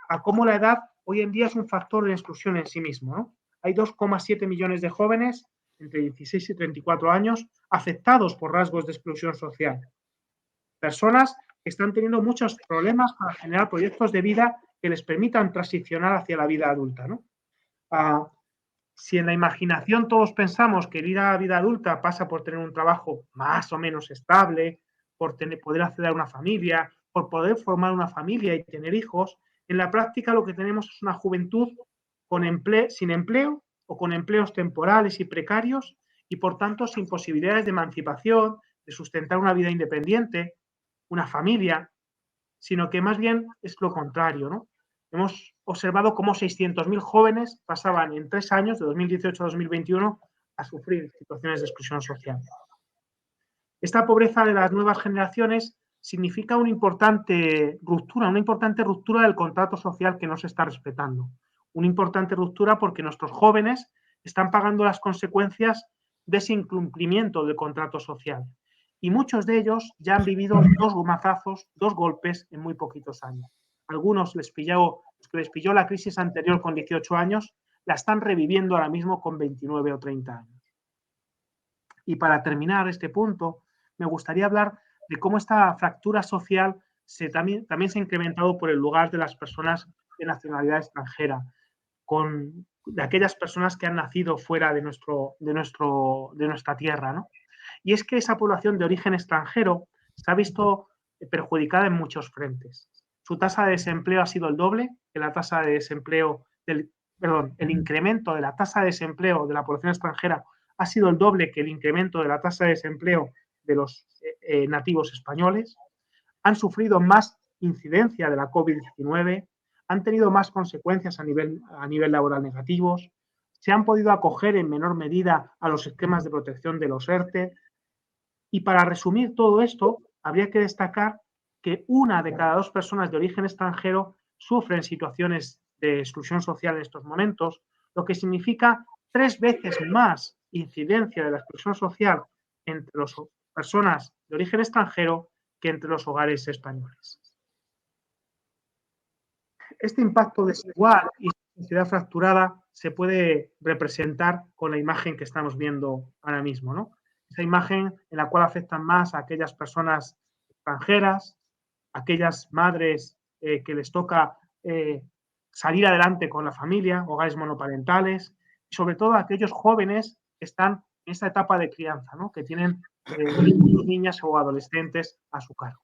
a cómo la edad hoy en día es un factor de exclusión en sí mismo, ¿no? Hay 2,7 millones de jóvenes entre 16 y 34 años afectados por rasgos de exclusión social. Personas que están teniendo muchos problemas para generar proyectos de vida que les permitan transicionar hacia la vida adulta, ¿no? Si en la imaginación todos pensamos que ir a la vida adulta pasa por tener un trabajo más o menos estable, por poder acceder a una familia, por poder formar una familia y tener hijos, en la práctica lo que tenemos es una juventud sin empleo o con empleos temporales y precarios y por tanto sin posibilidades de emancipación, de sustentar una vida independiente, una familia, sino que más bien es lo contrario, ¿no? hemos observado cómo 600.000 jóvenes pasaban en 3 años, de 2018 a 2021, a sufrir situaciones de exclusión social. Esta pobreza de las nuevas generaciones significa una importante ruptura del contrato social que no se está respetando. Una importante ruptura porque nuestros jóvenes están pagando las consecuencias de ese incumplimiento del contrato social. Y muchos de ellos ya han vivido 2 gomazazos, 2 golpes en muy poquitos años. Algunos los que les pilló la crisis anterior con 18 años, la están reviviendo ahora mismo con 29 o 30 años. Y para terminar este punto, me gustaría hablar de cómo esta fractura social también se ha incrementado por el lugar de las personas de nacionalidad extranjera, de aquellas personas que han nacido fuera de nuestra tierra, ¿no? Y es que esa población de origen extranjero se ha visto perjudicada en muchos frentes. Su tasa de desempleo ha sido el doble que la tasa de desempleo el incremento de la tasa de desempleo de la población extranjera ha sido el doble que el incremento de la tasa de desempleo de los nativos españoles. Han sufrido más incidencia de la COVID-19, han tenido más consecuencias a nivel laboral negativos, se han podido acoger en menor medida a los esquemas de protección de los ERTE. Y para resumir todo esto, habría que destacar que 1 de cada 2 personas de origen extranjero sufren situaciones de exclusión social en estos momentos, lo que significa 3 veces más incidencia de la exclusión social entre las personas de origen extranjero que entre los hogares españoles. Este impacto desigual y sociedad fracturada se puede representar con la imagen que estamos viendo ahora mismo, ¿no? Esa imagen en la cual afectan más a aquellas personas extranjeras, aquellas madres que les toca salir adelante con la familia, hogares monoparentales, y sobre todo a aquellos jóvenes que están en esta etapa de crianza, ¿no? Que tienen niñas o adolescentes a su cargo.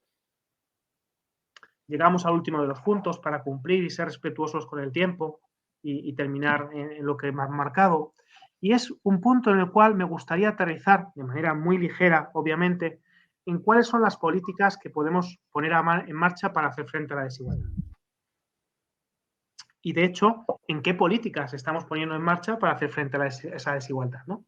Llegamos al último de los puntos para cumplir y ser respetuosos con el tiempo y terminar en lo que me han marcado. Y es un punto en el cual me gustaría aterrizar de manera muy ligera, obviamente, en cuáles son las políticas que podemos poner en marcha para hacer frente a la desigualdad. Y, de hecho, en qué políticas estamos poniendo en marcha para hacer frente a esa desigualdad, ¿no?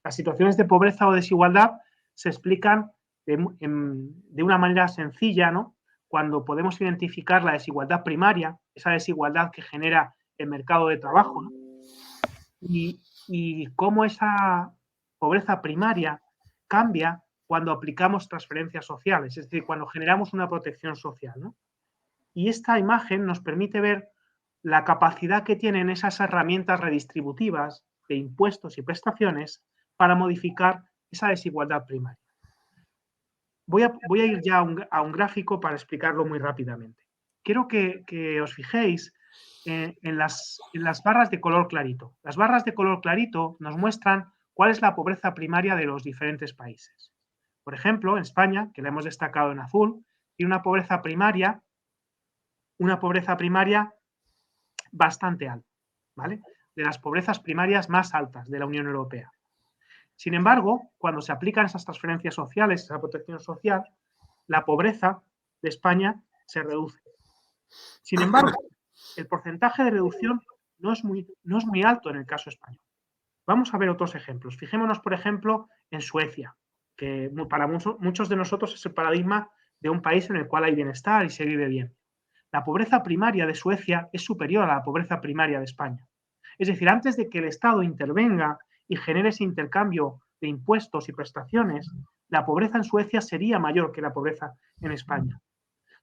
Las situaciones de pobreza o desigualdad se explican de una manera sencilla, ¿no? Cuando podemos identificar la desigualdad primaria, esa desigualdad que genera el mercado de trabajo, ¿no? Y cómo esa pobreza primaria cambia cuando aplicamos transferencias sociales, es decir, cuando generamos una protección social, ¿no? Y esta imagen nos permite ver la capacidad que tienen esas herramientas redistributivas de impuestos y prestaciones para modificar esa desigualdad primaria. Voy a ir ya a un gráfico para explicarlo muy rápidamente. Quiero que os fijéis en las barras de color clarito. Las barras de color clarito nos muestran cuál es la pobreza primaria de los diferentes países. Por ejemplo, en España, que la hemos destacado en azul, tiene una pobreza primaria bastante alta, ¿vale? De las pobrezas primarias más altas de la Unión Europea. Sin embargo, cuando se aplican esas transferencias sociales, esa protección social, la pobreza de España se reduce. Sin embargo, el porcentaje de reducción no es muy alto en el caso español. Vamos a ver otros ejemplos. Fijémonos, por ejemplo, en Suecia, que para muchos de nosotros es el paradigma de un país en el cual hay bienestar y se vive bien. La pobreza primaria de Suecia es superior a la pobreza primaria de España. Es decir, antes de que el Estado intervenga y genere ese intercambio de impuestos y prestaciones, la pobreza en Suecia sería mayor que la pobreza en España.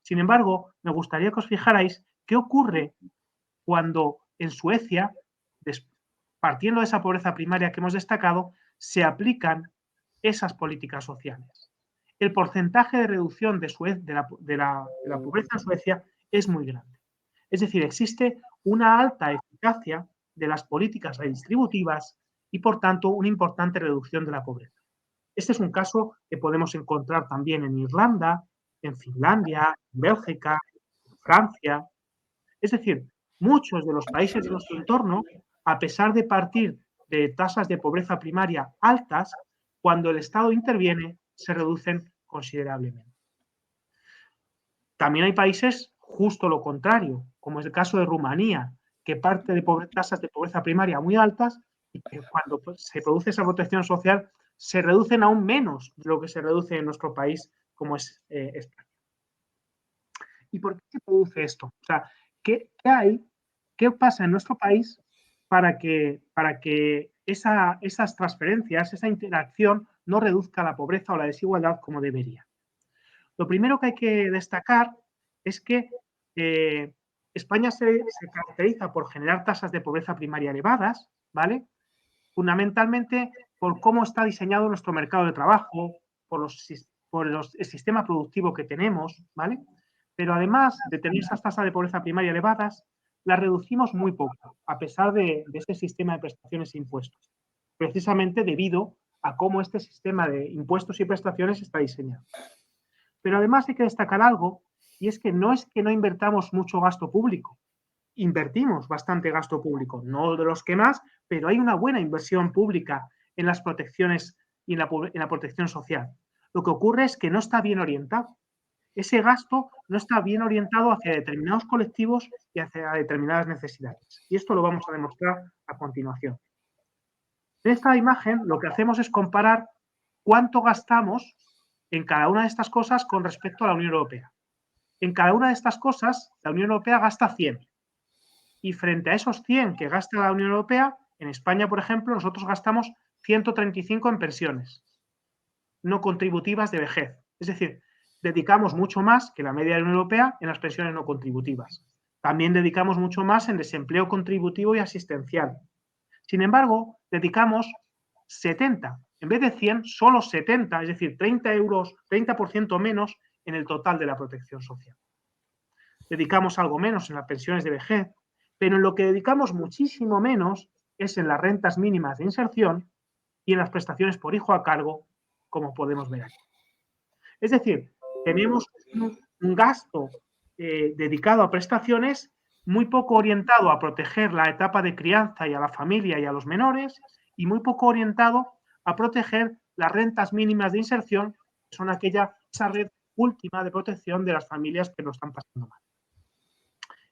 Sin embargo, me gustaría que os fijarais qué ocurre cuando en Suecia, partiendo de esa pobreza primaria que hemos destacado, se aplican esas políticas sociales. El porcentaje de reducción de la pobreza en Suecia es muy grande. Es decir, existe una alta eficacia de las políticas redistributivas y, por tanto, una importante reducción de la pobreza. Este es un caso que podemos encontrar también en Irlanda, en Finlandia, en Bélgica, en Francia. Es decir, muchos de los países de nuestro entorno, a pesar de partir de tasas de pobreza primaria altas, cuando el Estado interviene, se reducen considerablemente. También hay países justo lo contrario, como es el caso de Rumanía, que parte de tasas de pobreza primaria muy altas y que cuando se produce esa protección social se reducen aún menos de lo que se reduce en nuestro país, como es España. ¿Y por qué se produce esto? O sea, ¿qué pasa en nuestro país para que esas transferencias, esa interacción no reduzca la pobreza o la desigualdad como debería? Lo primero que hay que destacar es que España se caracteriza por generar tasas de pobreza primaria elevadas, ¿vale? Fundamentalmente por cómo está diseñado nuestro mercado de trabajo, por el sistema productivo que tenemos, ¿vale? Pero además de tener esas tasas de pobreza primaria elevadas, las reducimos muy poco, a pesar de ese sistema de prestaciones e impuestos, precisamente debido a cómo este sistema de impuestos y prestaciones está diseñado. Pero además hay que destacar algo, y es que no invertamos mucho gasto público. Invertimos bastante gasto público, no de los que más, pero hay una buena inversión pública en las protecciones y en la protección social. Lo que ocurre es que no está bien orientado. Ese gasto no está bien orientado hacia determinados colectivos y hacia determinadas necesidades. Y esto lo vamos a demostrar a continuación. En esta imagen lo que hacemos es comparar cuánto gastamos en cada una de estas cosas con respecto a la Unión Europea. En cada una de estas cosas, la Unión Europea gasta 100. Y frente a esos 100 que gasta la Unión Europea, en España, por ejemplo, nosotros gastamos 135 en pensiones no contributivas de vejez. Es decir, dedicamos mucho más que la media de la Unión Europea en las pensiones no contributivas. También dedicamos mucho más en desempleo contributivo y asistencial. Sin embargo, dedicamos 70, en vez de 100, solo 70, es decir, 30 euros, 30% menos en el total de la protección social. Dedicamos algo menos en las pensiones de vejez, pero en lo que dedicamos muchísimo menos es en las rentas mínimas de inserción y en las prestaciones por hijo a cargo, como podemos ver aquí. Es decir, tenemos un gasto dedicado a prestaciones muy poco orientado a proteger la etapa de crianza y a la familia y a los menores, y muy poco orientado a proteger las rentas mínimas de inserción, que son esa red última de protección de las familias que lo están pasando mal.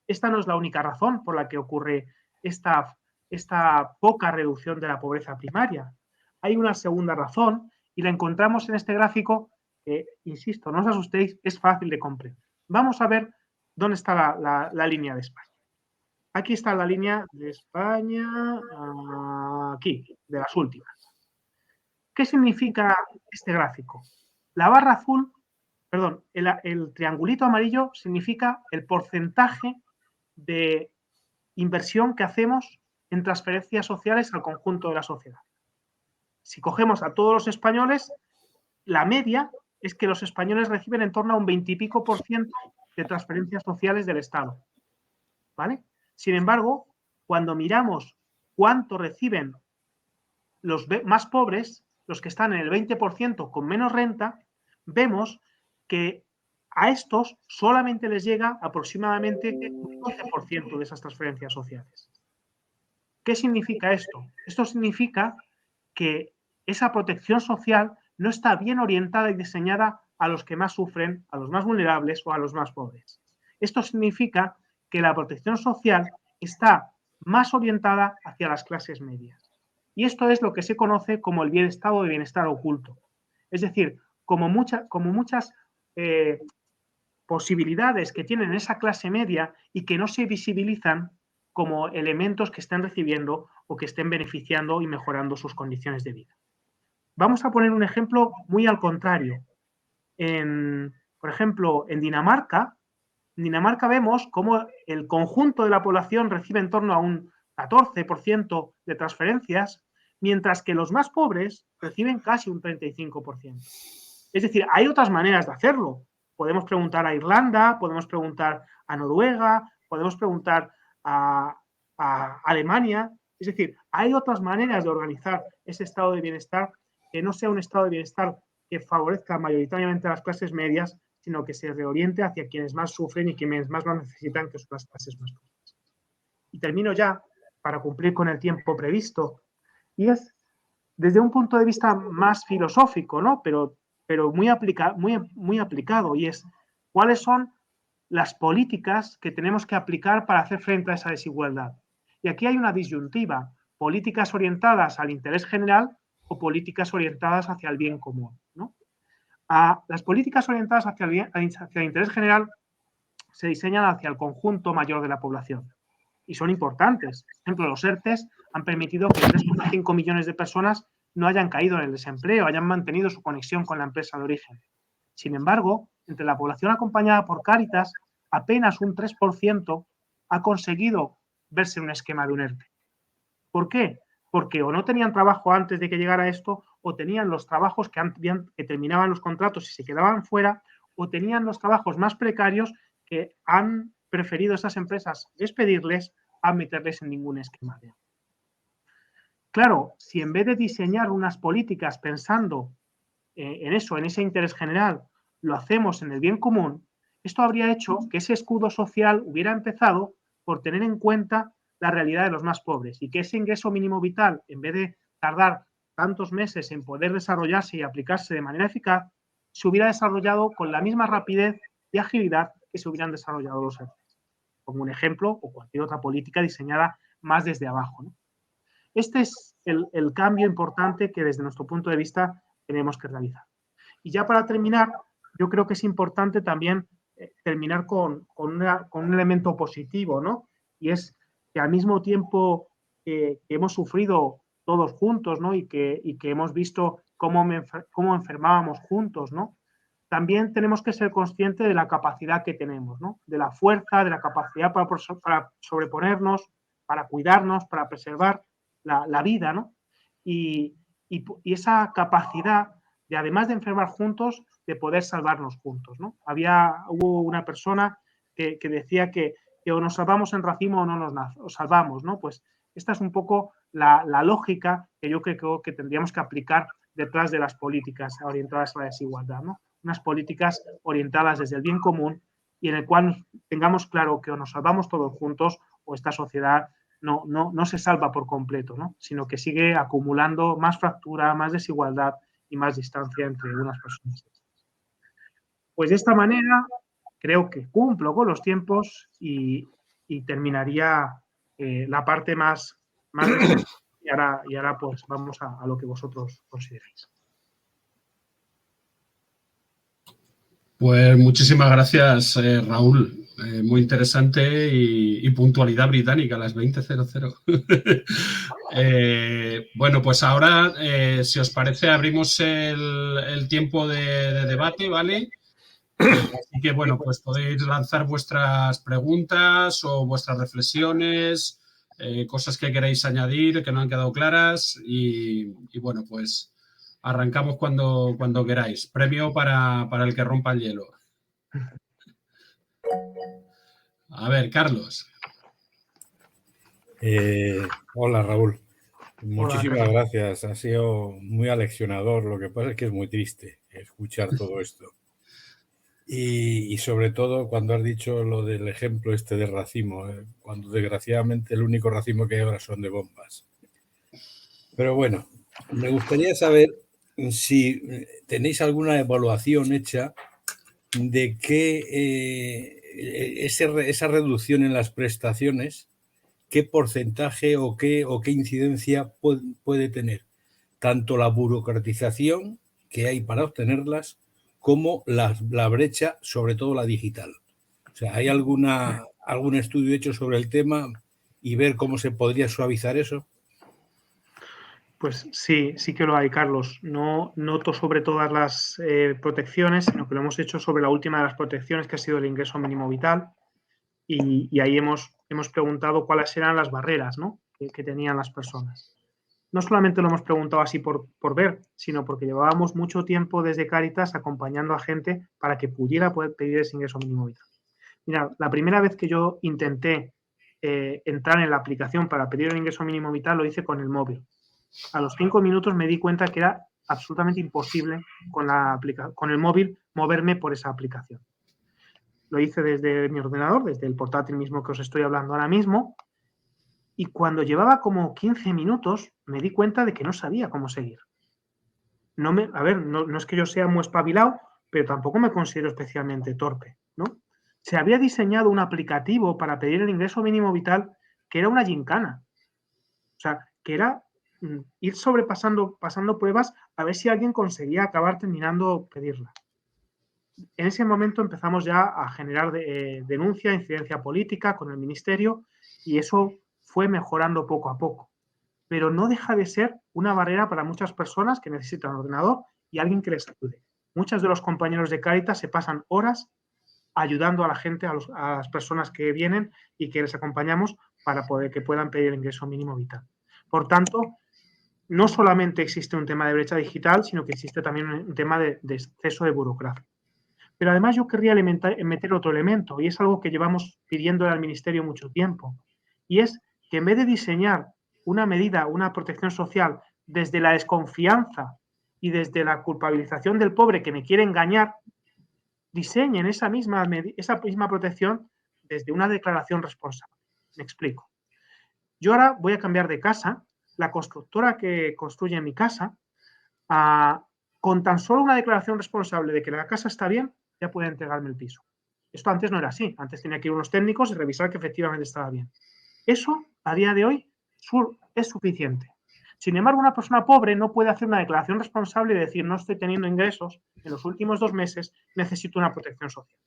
Esta no es la única razón por la que ocurre esta poca reducción de la pobreza primaria. Hay una segunda razón y la encontramos en este gráfico que, insisto, no os asustéis, es fácil de comprender. Vamos a ver dónde está la línea de España. Aquí está la línea de España, aquí, de las últimas. ¿Qué significa este gráfico? La barra azul, perdón, el triangulito amarillo significa el porcentaje de inversión que hacemos en transferencias sociales al conjunto de la sociedad. Si cogemos a todos los españoles, la media es que los españoles reciben en torno a un 20 y pico % de transferencias sociales del Estado. ¿Vale? Sin embargo, cuando miramos cuánto reciben los más pobres, los que están en el 20% con menos renta, vemos que a estos solamente les llega aproximadamente un 12% de esas transferencias sociales. ¿Qué significa esto? Esto significa que esa protección social no está bien orientada y diseñada a los que más sufren, a los más vulnerables o a los más pobres. Esto significa que la protección social está más orientada hacia las clases medias. Y esto es lo que se conoce como el estado de bienestar oculto. Es decir, como muchas posibilidades que tienen esa clase media y que no se visibilizan como elementos que estén recibiendo o que estén beneficiando y mejorando sus condiciones de vida. Vamos a poner un ejemplo muy al contrario. Por ejemplo, en Dinamarca vemos cómo el conjunto de la población recibe en torno a un 14% de transferencias, mientras que los más pobres reciben casi un 35%. Es decir, hay otras maneras de hacerlo. Podemos preguntar a Irlanda, podemos preguntar a Noruega, podemos preguntar a Alemania. Es decir, hay otras maneras de organizar ese estado de bienestar que no sea un estado de bienestar que favorezca mayoritariamente a las clases medias, sino que se reoriente hacia quienes más sufren y quienes más lo necesitan, que son las clases más pobres. Y termino ya para cumplir con el tiempo previsto. Y es desde un punto de vista más filosófico, ¿no? Pero muy aplicado, y es cuáles son las políticas que tenemos que aplicar para hacer frente a esa desigualdad. Y aquí hay una disyuntiva, políticas orientadas al interés general o políticas orientadas hacia el bien común, ¿no? Las políticas orientadas hacia el interés general se diseñan hacia el conjunto mayor de la población y son importantes. Por ejemplo, los ERTEs han permitido que 3,5 millones de personas no hayan caído en el desempleo, hayan mantenido su conexión con la empresa de origen. Sin embargo, entre la población acompañada por Cáritas, apenas un 3% ha conseguido verse en un esquema de un ERTE. ¿Por qué? Porque o no tenían trabajo antes de que llegara esto, o tenían los trabajos que terminaban los contratos y se quedaban fuera, o tenían los trabajos más precarios que han preferido esas empresas despedirles a meterles en ningún esquema de. Claro, si en vez de diseñar unas políticas pensando en eso, en ese interés general, lo hacemos en el bien común, esto habría hecho que ese escudo social hubiera empezado por tener en cuenta la realidad de los más pobres y que ese ingreso mínimo vital, en vez de tardar tantos meses en poder desarrollarse y aplicarse de manera eficaz, se hubiera desarrollado con la misma rapidez y agilidad que se hubieran desarrollado los ERTEs, como un ejemplo, o cualquier otra política diseñada más desde abajo, ¿no? Este es el cambio importante que desde nuestro punto de vista tenemos que realizar. Y ya para terminar, yo creo que es importante también terminar con un elemento positivo, ¿no? Y es que al mismo tiempo que hemos sufrido todos juntos, ¿no? Y que hemos visto cómo enfermábamos juntos, ¿no? También tenemos que ser conscientes de la capacidad que tenemos, ¿no? De la fuerza, de la capacidad para sobreponernos, para cuidarnos, para preservar la vida, ¿no? Y esa capacidad de, además de enfermar juntos, de poder salvarnos juntos, ¿no? Hubo una persona que decía que o nos salvamos en racimo o no nos salvamos, ¿no? Pues esta es un poco la lógica que yo creo que tendríamos que aplicar detrás de las políticas orientadas a la desigualdad, ¿no? Unas políticas orientadas desde el bien común y en el cual tengamos claro que o nos salvamos todos juntos o esta sociedad no se salva por completo, ¿no? Sino que sigue acumulando más fractura, más desigualdad y más distancia entre unas personas. Pues de esta manera creo que cumplo con los tiempos y terminaría la parte más y ahora pues vamos a lo que vosotros consideráis. Pues muchísimas gracias, Raúl. Muy interesante y puntualidad británica a las 20:00. Bueno, pues ahora, si os parece, abrimos el tiempo de debate, ¿vale? Así que, bueno, pues podéis lanzar vuestras preguntas o vuestras reflexiones, cosas que queréis añadir, que no han quedado claras y bueno, pues arrancamos cuando queráis. Premio para el que rompa el hielo. A ver, Carlos. Hola, Raúl. Muchísimas gracias. Ha sido muy aleccionador. Lo que pasa es que es muy triste escuchar todo esto. Y sobre todo cuando has dicho lo del ejemplo este de racimo, cuando desgraciadamente el único racimo que hay ahora son de bombas. Pero bueno, me gustaría saber si tenéis alguna evaluación hecha de que esa reducción en las prestaciones, qué porcentaje o qué incidencia puede tener tanto la burocratización que hay para obtenerlas como la brecha, sobre todo la digital. O sea, ¿hay algún estudio hecho sobre el tema y ver cómo se podría suavizar eso? Pues sí que lo hay, Carlos. No sobre todas las protecciones, sino que lo hemos hecho sobre la última de las protecciones, que ha sido el ingreso mínimo vital. Y ahí hemos preguntado cuáles eran las barreras, ¿no? que tenían las personas. No solamente lo hemos preguntado así por ver, sino porque llevábamos mucho tiempo desde Cáritas acompañando a gente para que pudiera poder pedir ese ingreso mínimo vital. Mira, la primera vez que yo intenté entrar en la aplicación para pedir el ingreso mínimo vital lo hice con el móvil. A los 5 minutos me di cuenta que era absolutamente imposible con el móvil moverme por esa aplicación. Lo hice desde mi ordenador, desde el portátil mismo que os estoy hablando ahora mismo, y cuando llevaba como 15 minutos me di cuenta de que no sabía cómo seguir. No es que yo sea muy espabilado, pero tampoco me considero especialmente torpe, ¿no? se había diseñado un aplicativo para pedir el ingreso mínimo vital que era una gincana. O sea, que era ir pasando pruebas a ver si alguien conseguía acabar terminando pedirla. En ese momento empezamos ya a generar denuncia, incidencia política con el ministerio y eso fue mejorando poco a poco. Pero no deja de ser una barrera para muchas personas que necesitan un ordenador y alguien que les ayude. Muchos de los compañeros de Cáritas se pasan horas ayudando a la gente, a las personas que vienen y que les acompañamos para que puedan pedir el ingreso mínimo vital. Por tanto, no solamente existe un tema de brecha digital, sino que existe también un tema de exceso de burocracia. Pero además yo querría meter otro elemento, y es algo que llevamos pidiendo al Ministerio mucho tiempo, y es que en vez de diseñar una medida, una protección social desde la desconfianza y desde la culpabilización del pobre que me quiere engañar, diseñen esa misma protección desde una declaración responsable. Me explico. Yo ahora voy a cambiar de casa. La constructora que construye mi casa, con tan solo una declaración responsable de que la casa está bien, ya puede entregarme el piso. Esto antes no era así. Antes tenía que ir unos técnicos y revisar que efectivamente estaba bien. Eso, a día de hoy, es suficiente. Sin embargo, una persona pobre no puede hacer una declaración responsable y decir no estoy teniendo ingresos en los últimos 2 meses, necesito una protección social.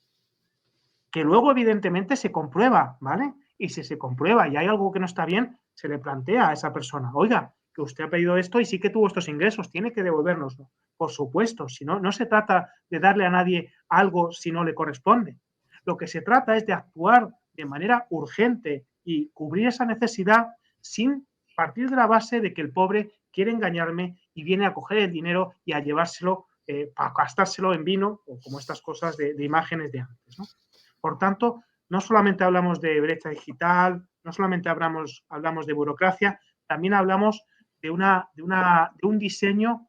Que luego, evidentemente, se comprueba, ¿vale? Y si se comprueba y hay algo que no está bien, se le plantea a esa persona, oiga, que usted ha pedido esto y sí que tuvo estos ingresos, tiene que devolvernoslo. Por supuesto, si no, no se trata de darle a nadie algo si no le corresponde. Lo que se trata es de actuar de manera urgente y cubrir esa necesidad sin partir de la base de que el pobre quiere engañarme y viene a coger el dinero y a llevárselo, para gastárselo en vino o como estas cosas de imágenes de antes, ¿no? Por tanto, no solamente hablamos de brecha digital, no solamente hablamos de burocracia, también hablamos de un diseño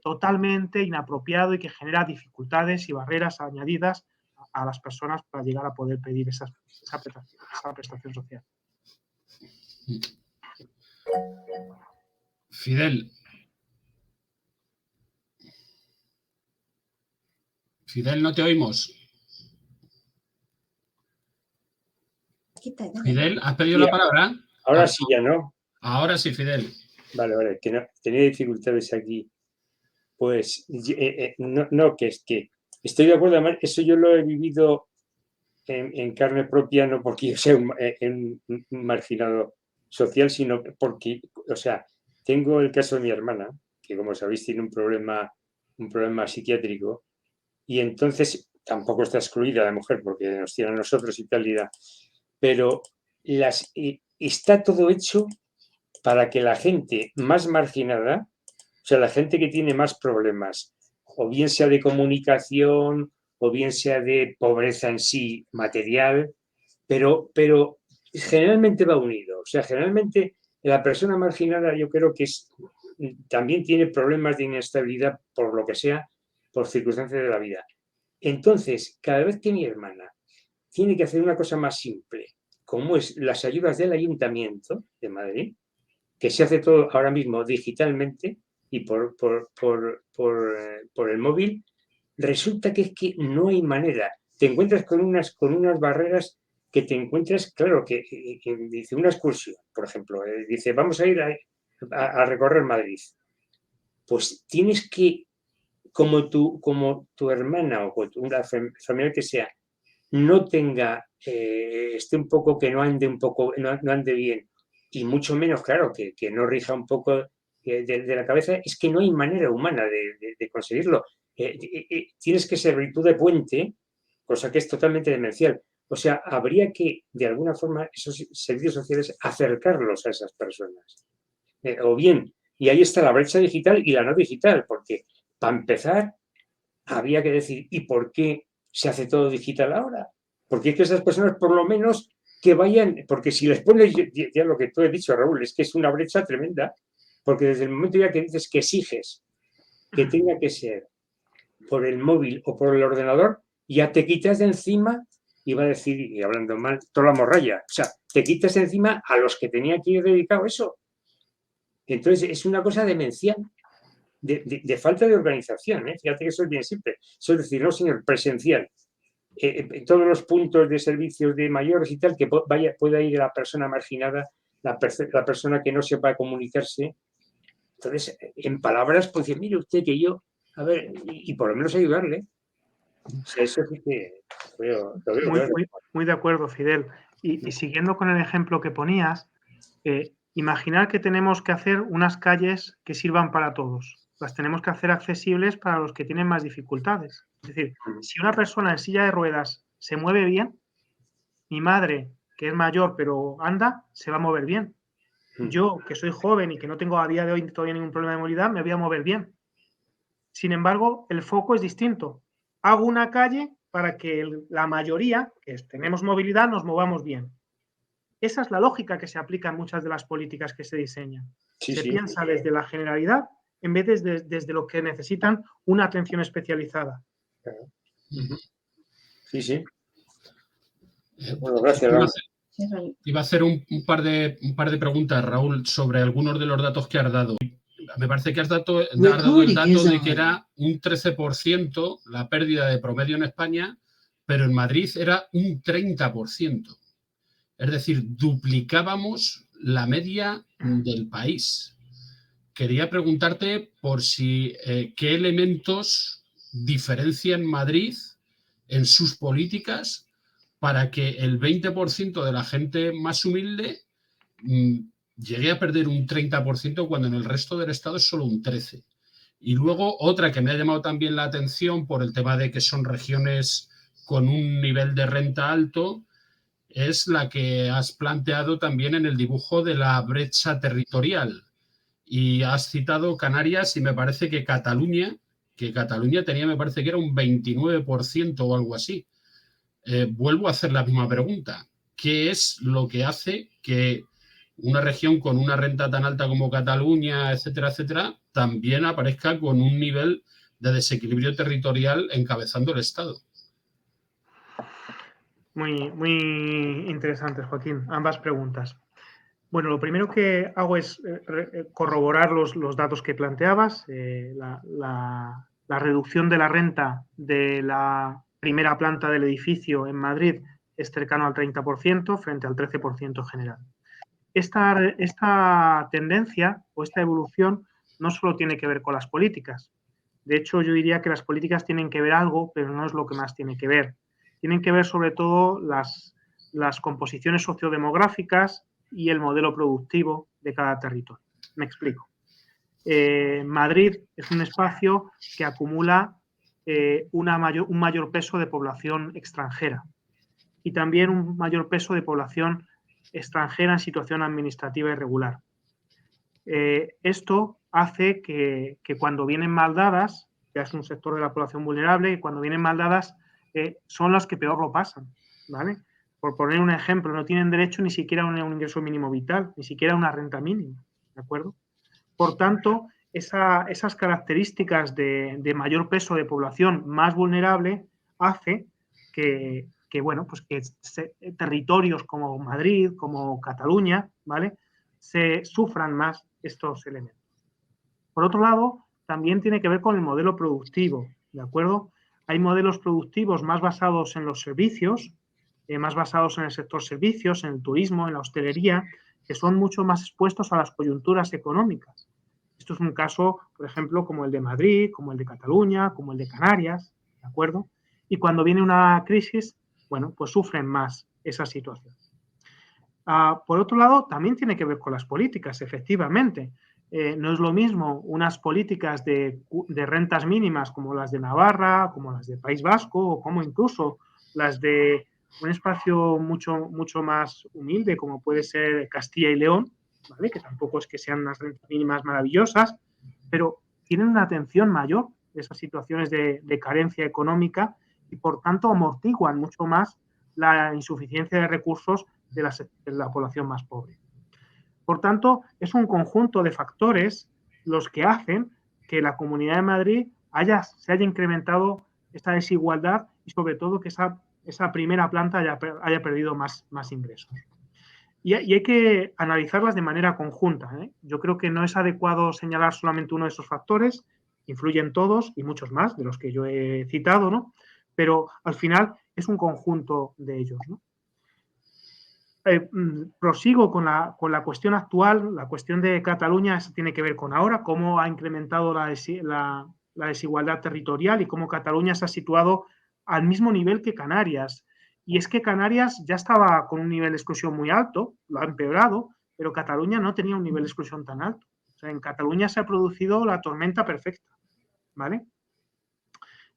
totalmente inapropiado y que genera dificultades y barreras añadidas a las personas para llegar a poder pedir esa prestación social. Fidel, no te oímos. Fidel, ¿has pedido la palabra? Ahora sí, ya no. Ahora sí, Fidel. Vale, que no, tenía dificultades aquí. Pues no, que es que estoy de acuerdo, además, eso yo lo he vivido en carne propia, no porque yo sea un marginado social, sino porque, o sea, tengo el caso de mi hermana, que como sabéis tiene un problema psiquiátrico, y entonces tampoco está excluida la mujer porque nos tiene a nosotros y tal, pero está todo hecho para que la gente más marginada, o sea, la gente que tiene más problemas, o bien sea de comunicación, o bien sea de pobreza en sí material, pero generalmente va unido. O sea, generalmente la persona marginada yo creo que también tiene problemas de inestabilidad por lo que sea, por circunstancias de la vida. Entonces, cada vez que mi hermana tiene que hacer una cosa más simple, como es las ayudas del Ayuntamiento de Madrid, que se hace todo ahora mismo digitalmente y por el móvil, resulta que es que no hay manera. Te encuentras con unas barreras que te encuentras, claro, que dice una excursión, por ejemplo, dice, vamos a ir a recorrer Madrid. Pues tienes que, como tu hermana o una familiar que sea, no tenga, esté un poco, que no ande bien, y mucho menos, claro, que no rija un poco de la cabeza, es que no hay manera humana de conseguirlo. Tienes que servir tú de puente, cosa que es totalmente demencial. O sea, habría que, de alguna forma, esos servicios sociales, acercarlos a esas personas. O bien, y ahí está la brecha digital y la no digital, porque para empezar, habría que decir, ¿y por qué se hace todo digital ahora? Porque es que esas personas, por lo menos, que vayan, porque si les pones ya lo que tú has dicho, Raúl, es que es una brecha tremenda, porque desde el momento ya que dices que exiges que tenga que ser por el móvil o por el ordenador, ya te quitas de encima, iba a decir, y hablando mal, toda la morralla, o sea, te quitas de encima a los que tenían que ir dedicado a eso. Entonces, es una cosa demencial. De falta de organización, ¿eh? Fíjate que eso es bien simple. Eso es decir, no, señor, presencial. en todos los puntos de servicios de mayores y tal, que pueda ir la persona marginada, la persona que no sepa comunicarse. Entonces, en palabras, pues decir, mire usted que yo, a ver, y por lo menos ayudarle. O sea, eso sí que lo veo Muy, claro. muy de acuerdo, Fidel. Y siguiendo con el ejemplo que ponías, imaginar que tenemos que hacer unas calles que sirvan para todos. Las tenemos que hacer accesibles para los que tienen más dificultades. Es decir, si una persona en silla de ruedas se mueve bien, mi madre, que es mayor pero anda, se va a mover bien. Yo, que soy joven y que no tengo a día de hoy todavía ningún problema de movilidad, me voy a mover bien. Sin embargo, el foco es distinto. Hago una calle para que la mayoría, que tenemos movilidad, nos movamos bien. Esa es la lógica que se aplica en muchas de las políticas que se diseñan. Se piensa desde la generalidad en vez de desde lo que necesitan una atención especializada. Sí. Bueno, gracias, Raúl. Iba a hacer un par de preguntas, Raúl, sobre algunos de los datos que has dado. Me parece que has dado el dato de que era un 13% la pérdida de promedio en España, pero en Madrid era un 30%. Es decir, duplicábamos la media del país. Quería preguntarte por si qué elementos diferencian Madrid en sus políticas para que el 20% de la gente más humilde llegue a perder un 30% cuando en el resto del estado es solo un 13%. Y luego otra que me ha llamado también la atención por el tema de que son regiones con un nivel de renta alto, es la que has planteado también en el dibujo de la brecha territorial. Y has citado Canarias y me parece que Cataluña tenía, me parece que era un 29% o algo así. Vuelvo a hacer la misma pregunta. ¿Qué es lo que hace que una región con una renta tan alta como Cataluña, etcétera, etcétera, también aparezca con un nivel de desequilibrio territorial encabezando el Estado? Muy, muy interesantes, Joaquín, ambas preguntas. Bueno, lo primero que hago es corroborar los datos que planteabas. La reducción de la renta de la primera planta del edificio en Madrid es cercano al 30% frente al 13% general. Esta tendencia o esta evolución no solo tiene que ver con las políticas. De hecho, yo diría que las políticas tienen que ver algo, pero no es lo que más tiene que ver. Tienen que ver sobre todo las composiciones sociodemográficas y el modelo productivo de cada territorio. Me explico. Madrid es un espacio que acumula un mayor peso de población extranjera y también un mayor peso de población extranjera en situación administrativa irregular. Esto hace que cuando vienen mal dadas, ya es un sector de la población vulnerable, y cuando vienen mal dadas son las que peor lo pasan, ¿vale? Por poner un ejemplo, no tienen derecho ni siquiera a un ingreso mínimo vital, ni siquiera a una renta mínima, ¿de acuerdo? Por tanto, esas características de mayor peso de población más vulnerable hace que territorios como Madrid, como Cataluña, ¿vale?, se sufran más estos elementos. Por otro lado, también tiene que ver con el modelo productivo, ¿de acuerdo? Hay modelos productivos más basados en los servicios, más basados en el sector servicios, en el turismo, en la hostelería, que son mucho más expuestos a las coyunturas económicas. Esto es un caso, por ejemplo, como el de Madrid, como el de Cataluña, como el de Canarias, ¿de acuerdo? Y cuando viene una crisis, bueno, pues sufren más esa situación. Por otro lado, también tiene que ver con las políticas, efectivamente. No es lo mismo unas políticas de rentas mínimas como las de Navarra, como las de País Vasco, o como incluso las de un espacio mucho más humilde, como puede ser Castilla y León, ¿vale?, que tampoco es que sean unas rentas mínimas maravillosas, pero tienen una atención mayor de esas situaciones de carencia económica y, por tanto, amortiguan mucho más la insuficiencia de recursos de la población más pobre. Por tanto, es un conjunto de factores los que hacen que la Comunidad de Madrid se haya incrementado esta desigualdad y, sobre todo, que esa primera planta haya perdido más ingresos. Y hay que analizarlas de manera conjunta, ¿eh? Yo creo que no es adecuado señalar solamente uno de esos factores, influyen todos y muchos más de los que yo he citado, ¿no? pero al final es un conjunto de ellos, ¿no? Prosigo con la cuestión actual, la cuestión de Cataluña tiene que ver con ahora, cómo ha incrementado la desigualdad territorial y cómo Cataluña se ha situado al mismo nivel que Canarias. Y es que Canarias ya estaba con un nivel de exclusión muy alto, lo ha empeorado, pero Cataluña no tenía un nivel de exclusión tan alto. O sea, en Cataluña se ha producido la tormenta perfecta, ¿vale?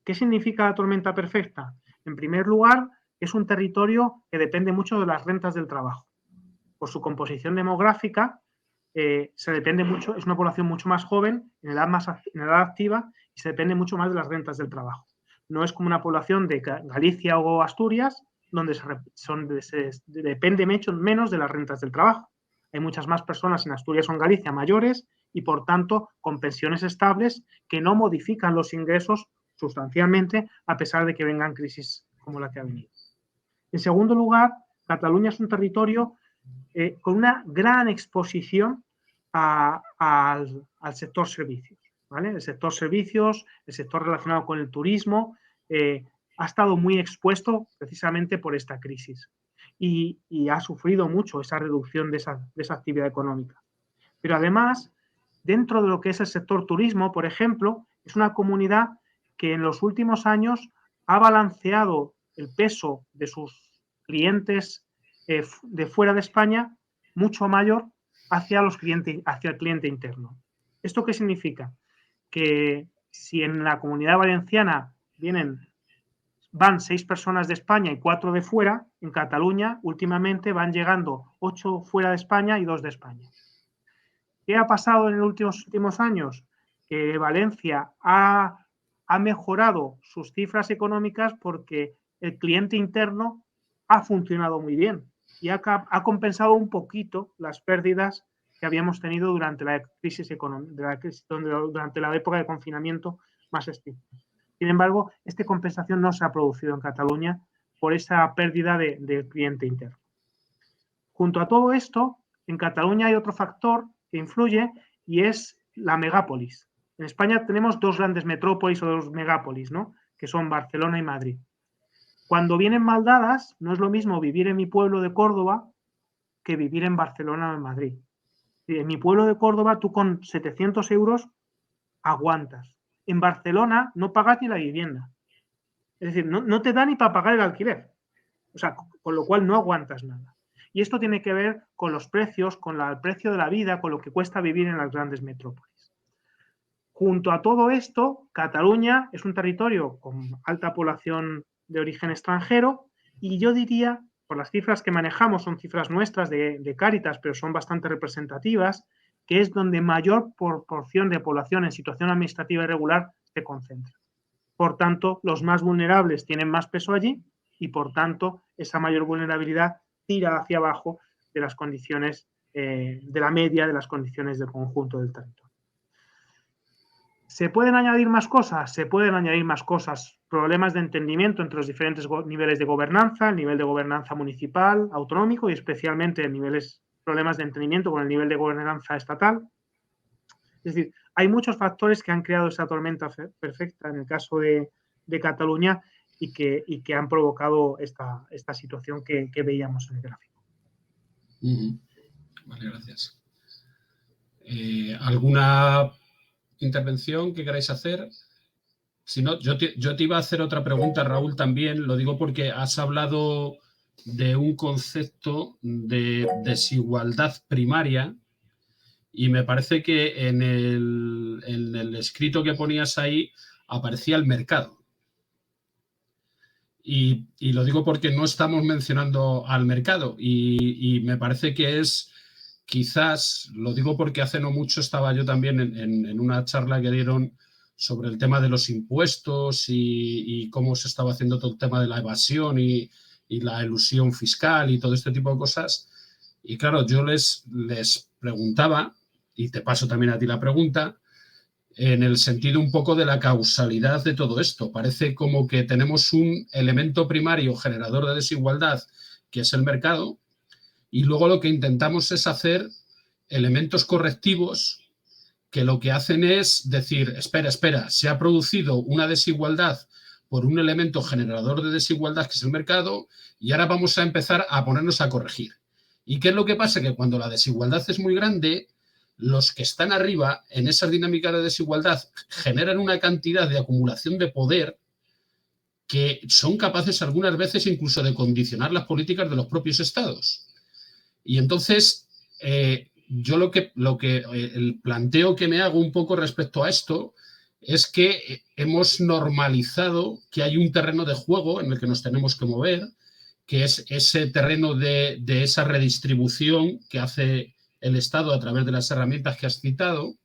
¿Qué significa la tormenta perfecta? En primer lugar, es un territorio que depende mucho de las rentas del trabajo. Por su composición demográfica, se depende mucho, es una población mucho más joven, en edad activa, y se depende mucho más de las rentas del trabajo. No es como una población de Galicia o Asturias, donde se depende menos de las rentas del trabajo. Hay muchas más personas en Asturias o en Galicia mayores y, por tanto, con pensiones estables que no modifican los ingresos sustancialmente a pesar de que vengan crisis como la que ha venido. En segundo lugar, Cataluña es un territorio con una gran exposición al sector servicios, ¿vale? El sector servicios, el sector relacionado con el turismo, ha estado muy expuesto precisamente por esta crisis y ha sufrido mucho esa reducción de esa actividad económica. Pero además, dentro de lo que es el sector turismo, por ejemplo, es una comunidad que en los últimos años ha balanceado el peso de sus clientes de fuera de España mucho mayor hacia el cliente interno. ¿Esto qué significa? Que si en la Comunidad Valenciana van 6 personas de España y 4 de fuera, en Cataluña últimamente van llegando 8 fuera de España y 2 de España. ¿Qué ha pasado en los últimos años? Que Valencia ha mejorado sus cifras económicas porque el cliente interno ha funcionado muy bien y ha compensado un poquito las pérdidas que habíamos tenido durante la crisis económica, durante la época de confinamiento más estricta. Sin embargo, esta compensación no se ha producido en Cataluña por esa pérdida del cliente interno. Junto a todo esto, en Cataluña hay otro factor que influye y es la megápolis. En España tenemos 2 grandes metrópolis o 2 megápolis, ¿no? Que son Barcelona y Madrid. Cuando vienen mal dadas, no es lo mismo vivir en mi pueblo de Córdoba que vivir en Barcelona o en Madrid. En mi pueblo de Córdoba, tú con 700 euros aguantas. En Barcelona no pagas ni la vivienda. Es decir, no te da ni para pagar el alquiler. O sea, con lo cual no aguantas nada. Y esto tiene que ver con los precios, con el precio de la vida, con lo que cuesta vivir en las grandes metrópolis. Junto a todo esto, Cataluña es un territorio con alta población de origen extranjero y yo diría, por las cifras que manejamos, son cifras nuestras de Cáritas, pero son bastante representativas, que es donde mayor proporción de población en situación administrativa irregular se concentra. Por tanto, los más vulnerables tienen más peso allí y, por tanto, esa mayor vulnerabilidad tira hacia abajo de las condiciones, de la media de las condiciones del conjunto del territorio. ¿Se pueden añadir más cosas? Se pueden añadir más cosas. Problemas de entendimiento entre los diferentes niveles de gobernanza, el nivel de gobernanza municipal, autonómico y especialmente problemas de entendimiento con el nivel de gobernanza estatal. Es decir, hay muchos factores que han creado esa tormenta perfecta en el caso de Cataluña y que han provocado esta situación que veíamos en el gráfico. Vale, gracias. ¿Alguna intervención que queráis hacer? Si no, yo te iba a hacer otra pregunta, Raúl, también. Lo digo porque has hablado de un concepto de desigualdad primaria y me parece que en el escrito que ponías ahí aparecía el mercado. Y lo digo porque no estamos mencionando al mercado y me parece que es quizás, lo digo porque hace no mucho estaba yo también en una charla que dieron sobre el tema de los impuestos y cómo se estaba haciendo todo el tema de la evasión y la elusión fiscal y todo este tipo de cosas. Y claro, yo les preguntaba, y te paso también a ti la pregunta, en el sentido un poco de la causalidad de todo esto. Parece como que tenemos un elemento primario generador de desigualdad, que es el mercado, y luego lo que intentamos es hacer elementos correctivos que lo que hacen es decir, espera, se ha producido una desigualdad por un elemento generador de desigualdad que es el mercado, y ahora vamos a empezar a ponernos a corregir. ¿Y qué es lo que pasa? Que cuando la desigualdad es muy grande, los que están arriba en esa dinámica de desigualdad generan una cantidad de acumulación de poder que son capaces algunas veces incluso de condicionar las políticas de los propios estados. Y entonces, yo el planteo que me hago un poco respecto a esto es que hemos normalizado que hay un terreno de juego en el que nos tenemos que mover, que es ese terreno de esa redistribución que hace el Estado a través de las herramientas que has citado,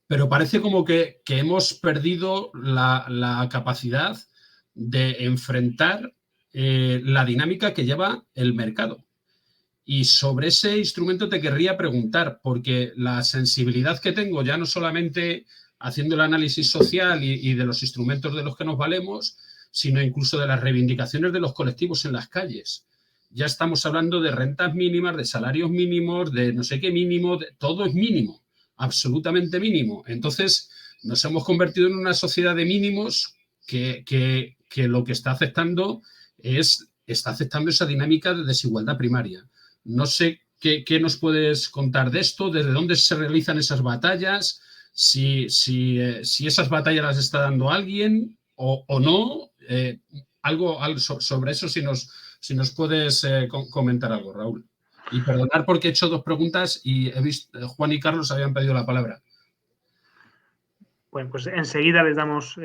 pero parece como que hemos perdido la capacidad de enfrentar la dinámica que lleva el mercado. Y sobre ese instrumento te querría preguntar, porque la sensibilidad que tengo, ya no solamente haciendo el análisis social y de los instrumentos de los que nos valemos, sino incluso de las reivindicaciones de los colectivos en las calles. Ya estamos hablando de rentas mínimas, de salarios mínimos, de no sé qué mínimo, todo es mínimo, absolutamente mínimo. Entonces, nos hemos convertido en una sociedad de mínimos que lo que está aceptando esa dinámica de desigualdad primaria. No sé qué nos puedes contar de esto, desde dónde se realizan esas batallas, si esas batallas las está dando alguien o no. Algo sobre eso, si nos puedes comentar algo, Raúl. Y perdonar porque he hecho dos preguntas y he visto Juan y Carlos habían pedido la palabra. Bueno, pues enseguida les damos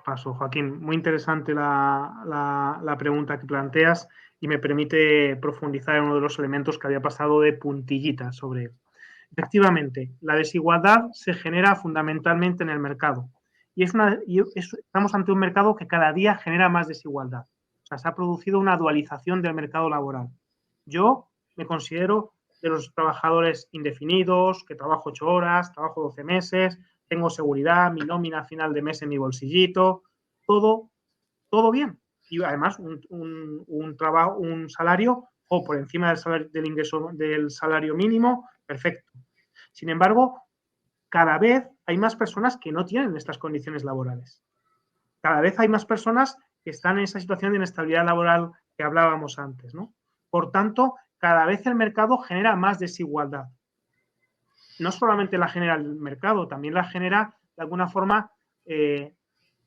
paso, Joaquín. Muy interesante la pregunta que planteas y me permite profundizar en uno de los elementos que había pasado de puntillita sobre él. Efectivamente, la desigualdad se genera fundamentalmente en el mercado y estamos ante un mercado que cada día genera más desigualdad. O sea, se ha producido una dualización del mercado laboral. Yo me considero de los trabajadores indefinidos, que trabajo 8 horas, trabajo 12 meses, tengo seguridad, mi nómina a final de mes en mi bolsillito, todo bien. Y además un salario o por encima del ingreso del salario mínimo, perfecto. Sin embargo, cada vez hay más personas que no tienen estas condiciones laborales. Cada vez hay más personas que están en esa situación de inestabilidad laboral que hablábamos antes, ¿no? Por tanto, cada vez el mercado genera más desigualdad. No solamente la genera el mercado, también la genera, de alguna forma,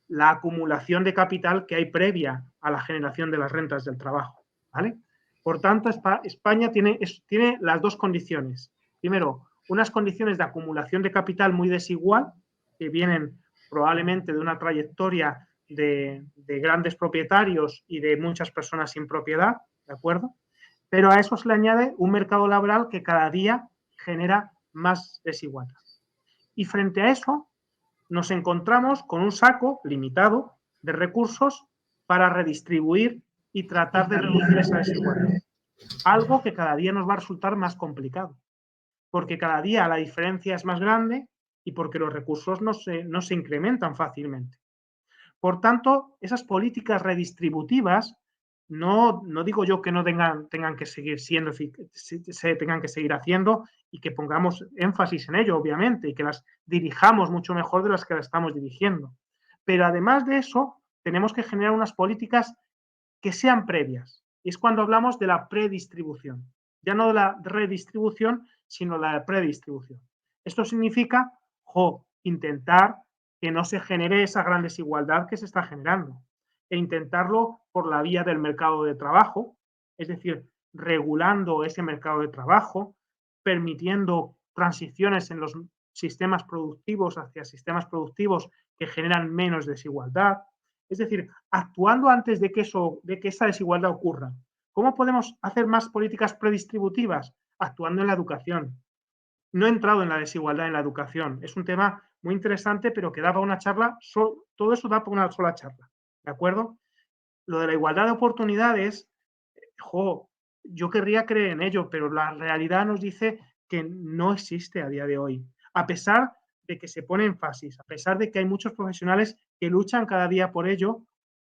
la acumulación de capital que hay previa a la generación de las rentas del trabajo, ¿vale? Por tanto, España tiene las dos condiciones. Primero, unas condiciones de acumulación de capital muy desigual, que vienen probablemente de una trayectoria de grandes propietarios y de muchas personas sin propiedad, ¿de acuerdo? Pero a eso se le añade un mercado laboral que cada día genera más desigualdad. Y frente a eso, nos encontramos con un saco limitado de recursos para redistribuir y tratar de reducir esa desigualdad. Algo que cada día nos va a resultar más complicado, porque cada día la diferencia es más grande y porque los recursos no se incrementan fácilmente. Por tanto, esas políticas redistributivas, no digo yo que no tengan que seguir se tengan que seguir haciendo y que pongamos énfasis en ello, obviamente, y que las dirijamos mucho mejor de las que las estamos dirigiendo. Pero además de eso, tenemos que generar unas políticas que sean previas. Y es cuando hablamos de la predistribución. Ya no de la redistribución, sino la predistribución. Esto significa intentar que no se genere esa gran desigualdad que se está generando e intentarlo por la vía del mercado de trabajo, es decir, regulando ese mercado de trabajo, permitiendo transiciones en los sistemas productivos hacia sistemas productivos que generan menos desigualdad, es decir, actuando antes de que esa desigualdad ocurra. ¿Cómo podemos hacer más políticas predistributivas? Actuando en la educación. No he entrado en la desigualdad en la educación. Es un tema muy interesante, pero que da para una charla, todo eso da para una sola charla, ¿de acuerdo? Lo de la igualdad de oportunidades, yo querría creer en ello, pero la realidad nos dice que no existe a día de hoy. A pesar de que se pone énfasis, a pesar de que hay muchos profesionales que luchan cada día por ello,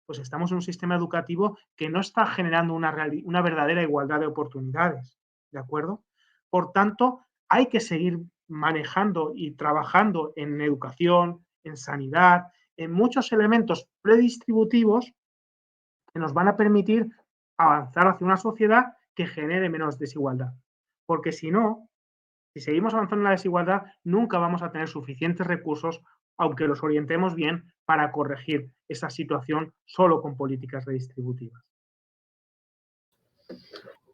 pues estamos en un sistema educativo que no está generando una verdadera igualdad de oportunidades, ¿de acuerdo? Por tanto, hay que seguir manejando y trabajando en educación, en sanidad, en muchos elementos predistributivos que nos van a permitir avanzar hacia una sociedad que genere menos desigualdad. Porque si no, si seguimos avanzando en la desigualdad, nunca vamos a tener suficientes recursos, aunque los orientemos bien, para corregir esa situación solo con políticas redistributivas.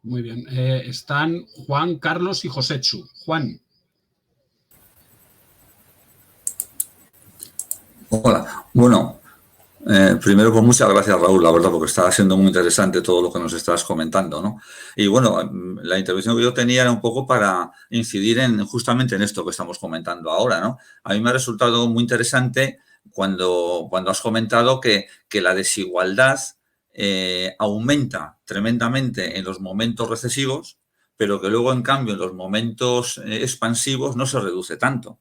Muy bien. Están Juan, Carlos y Joséchu. Juan. Hola. Bueno, primero, pues muchas gracias, Raúl, la verdad, porque estaba siendo muy interesante todo lo que nos estabas comentando, ¿no? Y bueno, la intervención que yo tenía era un poco para incidir justamente en esto que estamos comentando ahora, ¿no? A mí me ha resultado muy interesante cuando has comentado que la desigualdad aumenta tremendamente en los momentos recesivos, pero que luego, en cambio, en los momentos expansivos no se reduce tanto.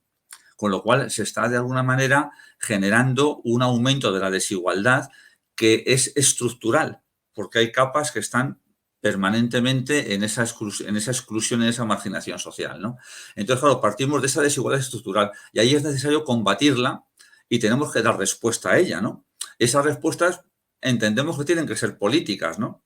Con lo cual se está de alguna manera generando un aumento de la desigualdad que es estructural, porque hay capas que están permanentemente en esa exclusión, en esa marginación social, ¿no? Entonces, claro, partimos de esa desigualdad estructural y ahí es necesario combatirla y tenemos que dar respuesta a ella, ¿no? Esas respuestas entendemos que tienen que ser políticas, ¿no?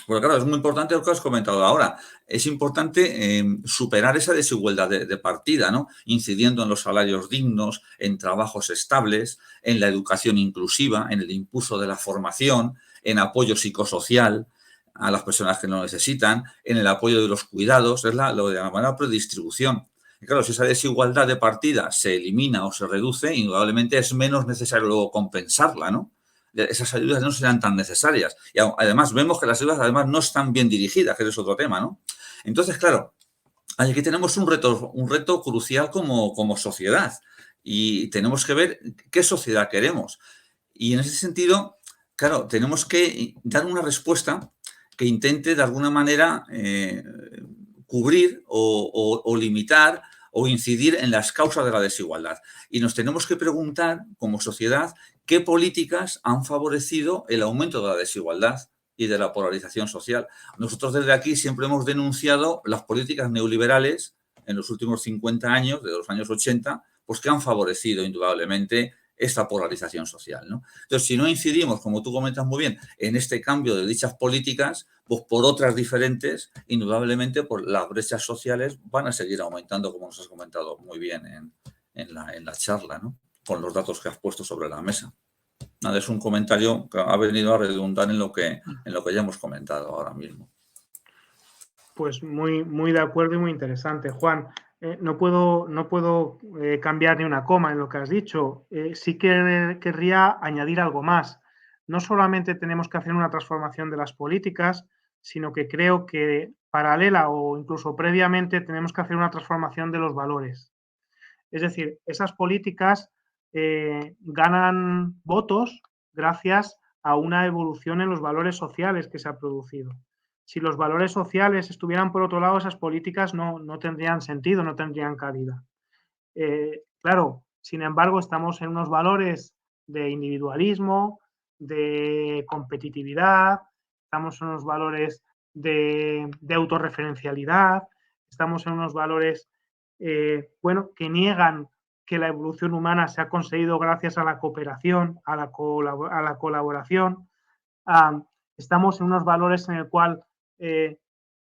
Porque claro, es muy importante lo que has comentado ahora. Es importante superar esa desigualdad de partida, ¿no? Incidiendo en los salarios dignos, en trabajos estables, en la educación inclusiva, en el impulso de la formación, en apoyo psicosocial a las personas que lo necesitan, en el apoyo de los cuidados, es lo de la manera predistribución. Y claro, si esa desigualdad de partida se elimina o se reduce, indudablemente es menos necesario luego compensarla, ¿no? Esas ayudas no serán tan necesarias. Y además vemos que las ayudas además no están bien dirigidas, que es otro tema, ¿no? Entonces, claro, aquí tenemos un reto crucial como sociedad y tenemos que ver qué sociedad queremos. Y en ese sentido, claro, tenemos que dar una respuesta que intente de alguna manera cubrir o limitar o incidir en las causas de la desigualdad. Y nos tenemos que preguntar, como sociedad, qué políticas han favorecido el aumento de la desigualdad y de la polarización social. Nosotros desde aquí siempre hemos denunciado las políticas neoliberales en los últimos 50 años, de los años 80, pues que han favorecido indudablemente esta polarización social, ¿no? Entonces, si no incidimos, como tú comentas muy bien, en este cambio de dichas políticas, pues por otras diferentes, indudablemente por las brechas sociales van a seguir aumentando, como nos has comentado muy bien en la charla, ¿no? Con los datos que has puesto sobre la mesa. Nada, es un comentario que ha venido a redundar en lo que ya hemos comentado ahora mismo. Pues muy, muy de acuerdo y muy interesante, Juan. No puedo cambiar ni una coma en lo que has dicho. Sí que querría añadir algo más. No solamente tenemos que hacer una transformación de las políticas, sino que creo que paralela o incluso previamente tenemos que hacer una transformación de los valores. Es decir, esas políticas ganan votos gracias a una evolución en los valores sociales que se ha producido. Si los valores sociales estuvieran por otro lado, esas políticas no tendrían sentido, no tendrían cabida. Claro, sin embargo, estamos en unos valores de individualismo, de competitividad, estamos en unos valores de autorreferencialidad, estamos en unos valores que niegan que la evolución humana se ha conseguido gracias a la cooperación, a la colaboración. Estamos en unos valores en el cual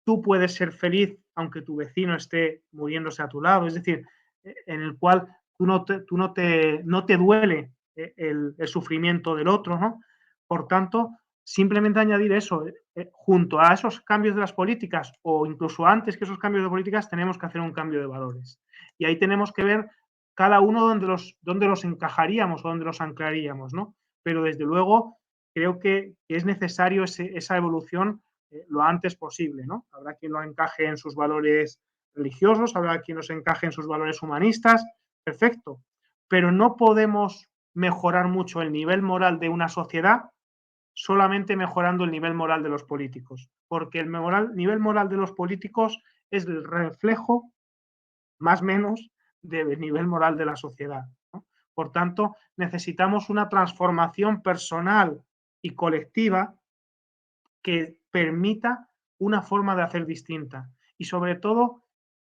tú puedes ser feliz aunque tu vecino esté muriéndose a tu lado, es decir, en el cual no te duele el sufrimiento del otro, ¿no? Por tanto, simplemente añadir eso, junto a esos cambios de las políticas o incluso antes que esos cambios de políticas tenemos que hacer un cambio de valores. Y ahí tenemos que ver cada uno dónde los encajaríamos o dónde los anclaríamos, ¿no? Pero desde luego creo que es necesario esa evolución lo antes posible, ¿no? Habrá quien lo encaje en sus valores religiosos, habrá quien los encaje en sus valores humanistas, perfecto. Pero no podemos mejorar mucho el nivel moral de una sociedad solamente mejorando el nivel moral de los políticos, porque el nivel moral de los políticos es el reflejo, más o menos, del nivel moral de la sociedad, ¿no? Por tanto, necesitamos una transformación personal y colectiva que permita una forma de hacer distinta y, sobre todo,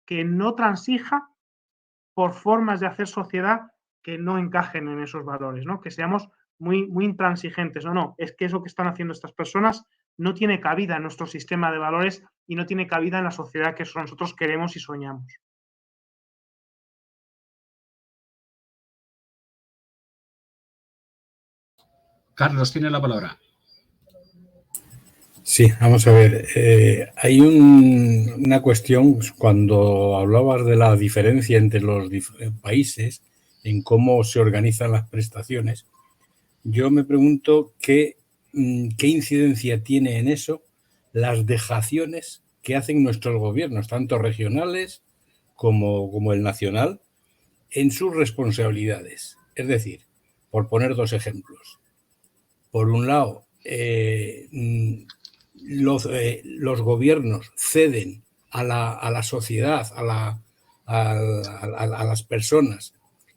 que no transija por formas de hacer sociedad que no encajen en esos valores, ¿no? Que seamos muy intransigentes. No, es que eso que están haciendo estas personas no tiene cabida en nuestro sistema de valores y no tiene cabida en la sociedad que nosotros queremos y soñamos. Carlos, tiene la palabra. Sí, vamos a ver. Hay una cuestión, cuando hablabas de la diferencia entre los países en cómo se organizan las prestaciones, yo me pregunto qué incidencia tiene en eso las dejaciones que hacen nuestros gobiernos, tanto regionales como el nacional, en sus responsabilidades. Es decir, por poner dos ejemplos. Por un lado, los gobiernos ceden a la sociedad, a las personas,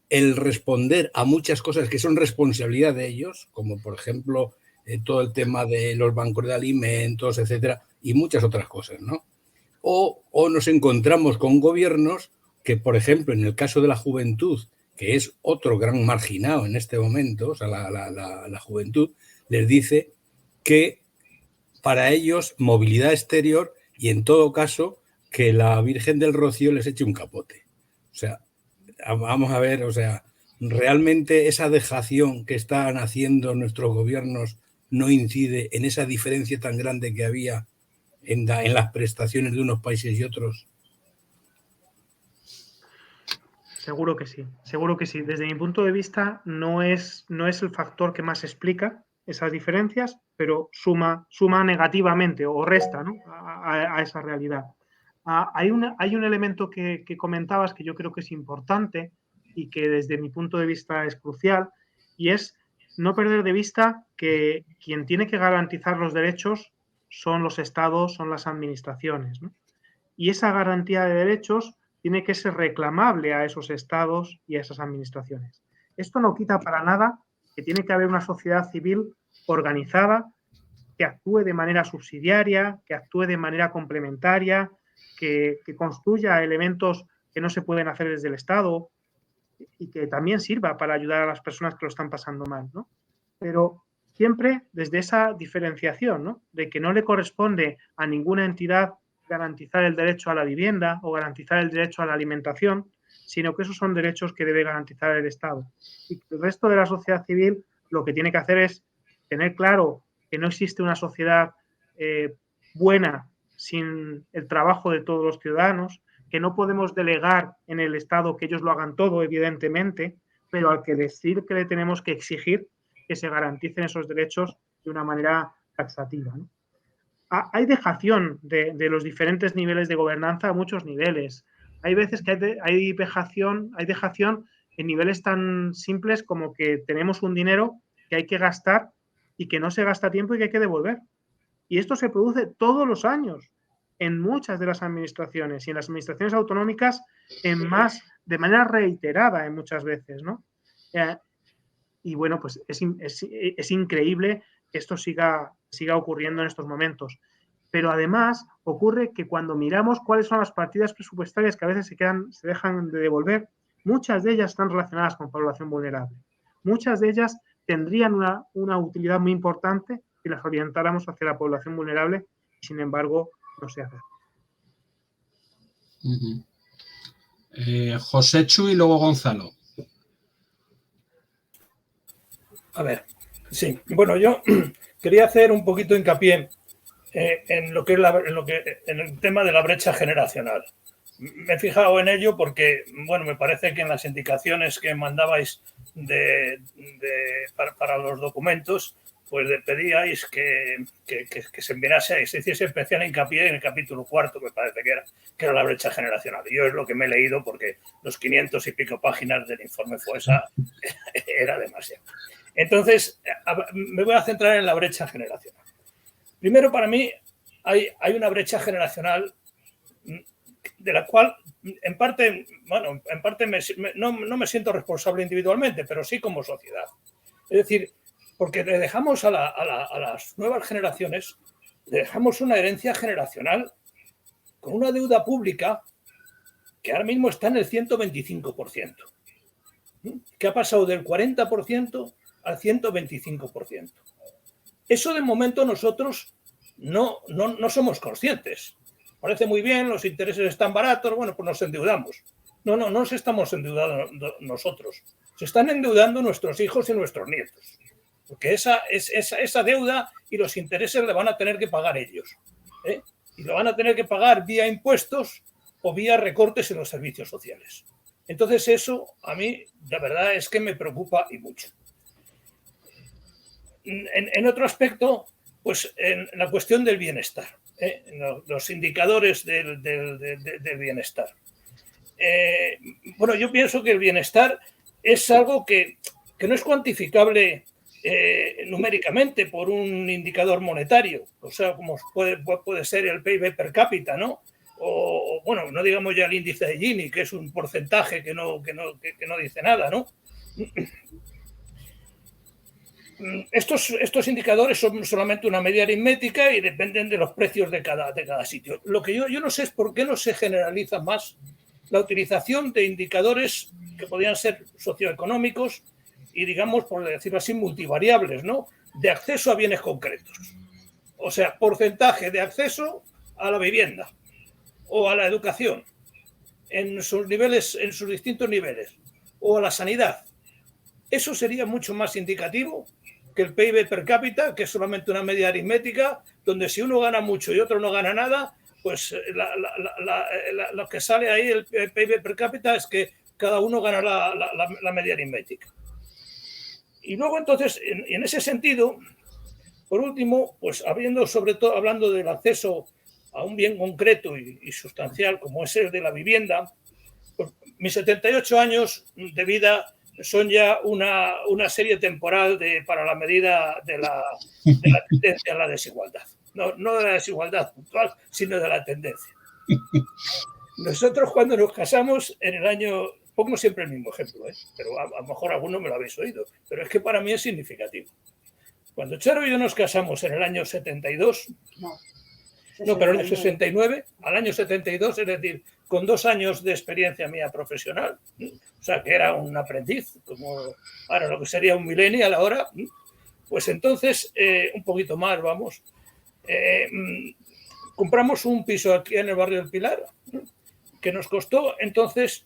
el responder a muchas cosas que son responsabilidad de ellos, como por ejemplo todo el tema de los bancos de alimentos, etcétera, y muchas otras cosas, ¿no? O nos encontramos con gobiernos que, por ejemplo, en el caso de la juventud, que es otro gran marginado en este momento, o sea, la juventud, les dice que para ellos movilidad exterior y en todo caso que la Virgen del Rocío les eche un capote. O sea, vamos a ver, o sea, realmente esa dejación que están haciendo nuestros gobiernos no incide en esa diferencia tan grande que había en las prestaciones de unos países y otros. Seguro que sí, seguro que sí. Desde mi punto de vista no es el factor que más explica esas diferencias, pero suma negativamente o resta, ¿no? a esa realidad. Hay un elemento que comentabas que yo creo que es importante y que desde mi punto de vista es crucial, y es no perder de vista que quien tiene que garantizar los derechos son los estados, son las administraciones, ¿no? Y esa garantía de derechos tiene que ser reclamable a esos estados y a esas administraciones. Esto no quita para nada que tiene que haber una sociedad civil organizada que actúe de manera subsidiaria, que actúe de manera complementaria, que construya elementos que no se pueden hacer desde el Estado y que también sirva para ayudar a las personas que lo están pasando mal, ¿no? Pero siempre desde esa diferenciación, ¿no? De que no le corresponde a ninguna entidad garantizar el derecho a la vivienda o garantizar el derecho a la alimentación, sino que esos son derechos que debe garantizar el Estado. Y el resto de la sociedad civil lo que tiene que hacer es tener claro que no existe una sociedad buena sin el trabajo de todos los ciudadanos, que no podemos delegar en el Estado que ellos lo hagan todo, evidentemente, pero al que decir que le tenemos que exigir que se garanticen esos derechos de una manera taxativa, ¿no? Hay dejación de los diferentes niveles de gobernanza a muchos niveles. Hay veces que hay dejación en niveles tan simples como que tenemos un dinero que hay que gastar y que no se gasta a tiempo y que hay que devolver. Y esto se produce todos los años en muchas de las administraciones y en las administraciones autonómicas de manera reiterada en muchas veces, ¿no? Y bueno, pues es increíble que esto siga ocurriendo en estos momentos. Pero además ocurre que cuando miramos cuáles son las partidas presupuestarias que a veces se dejan de devolver, muchas de ellas están relacionadas con población vulnerable. Muchas de ellas tendrían una utilidad muy importante si las orientáramos hacia la población vulnerable y sin embargo no se hace. Joséchu y luego Gonzalo. A ver, sí. Bueno, yo quería hacer un poquito hincapié en lo que es en el tema de la brecha generacional. Me he fijado en ello porque, bueno, me parece que en las indicaciones que mandabais para los documentos, pues pedíais que se enviase, se hiciese especial hincapié en el capítulo 4, me parece que era la brecha generacional. Y yo es lo que me he leído porque los 500 y pico páginas del informe FOESA era demasiado. Entonces, me voy a centrar en la brecha generacional. Primero, para mí, hay una brecha generacional de la cual, en parte, no me siento responsable individualmente, pero sí como sociedad. Es decir, porque le dejamos a las nuevas generaciones, le dejamos una herencia generacional con una deuda pública que ahora mismo está en el 125%. que ha pasado del 40% al 125%. Eso de momento nosotros no somos conscientes. Parece muy bien, los intereses están baratos, bueno, pues nos endeudamos. No nos estamos endeudando nosotros. Se están endeudando nuestros hijos y nuestros nietos. Porque esa deuda y los intereses le van a tener que pagar ellos. Y lo van a tener que pagar vía impuestos o vía recortes en los servicios sociales. Entonces eso a mí, la verdad, es que me preocupa y mucho. En otro aspecto, pues en la cuestión del bienestar, los indicadores del bienestar. Bueno, yo pienso que el bienestar es algo que no es cuantificable numéricamente por un indicador monetario, o sea, como puede ser el PIB per cápita, ¿no? O bueno, no digamos ya el índice de Gini, que es un porcentaje que no dice nada, ¿no? Estos indicadores son solamente una media aritmética y dependen de los precios de cada sitio. Lo que yo no sé es por qué no se generaliza más la utilización de indicadores que podrían ser socioeconómicos y, digamos, por decirlo así, multivariables, ¿no? De acceso a bienes concretos. O sea, porcentaje de acceso a la vivienda o a la educación en sus distintos niveles, o a la sanidad. Eso sería mucho más indicativo que el PIB per cápita, que es solamente una media aritmética, donde si uno gana mucho y otro no gana nada, pues lo que sale ahí, el PIB per cápita, es que cada uno gana la media aritmética. Y luego, entonces, en ese sentido, por último, pues hablando del acceso a un bien concreto y sustancial como es el de la vivienda, pues mis 78 años de vida son ya una serie temporal para la medida de la tendencia a la desigualdad. No de la desigualdad puntual, sino de la tendencia. Nosotros, cuando nos casamos en el año, pongo siempre el mismo ejemplo, pero a lo mejor alguno me lo habéis oído, pero es que para mí es significativo. Cuando Charo y yo nos casamos en el año 72, pero en el 69, al año 72, es decir, con 2 años de experiencia mía profesional, o sea, que era un aprendiz, como ahora lo que sería un millennial ahora, pues entonces, un poquito más, vamos, compramos un piso aquí en el barrio del Pilar, que nos costó entonces,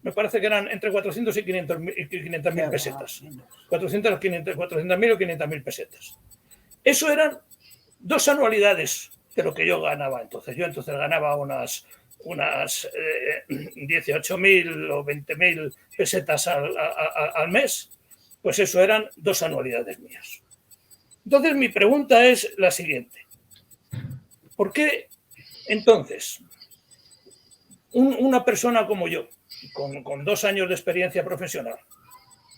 me parece que eran entre 400 y 500.000 pesetas. 400.000 o 500.000 pesetas. Eso eran 2 anualidades de lo que yo ganaba entonces. Yo entonces ganaba unas 18.000 o 20.000 pesetas al mes. Pues eso eran 2 anualidades mías. Entonces mi pregunta es la siguiente. ¿Por qué entonces una persona como yo, con 2 años de experiencia profesional,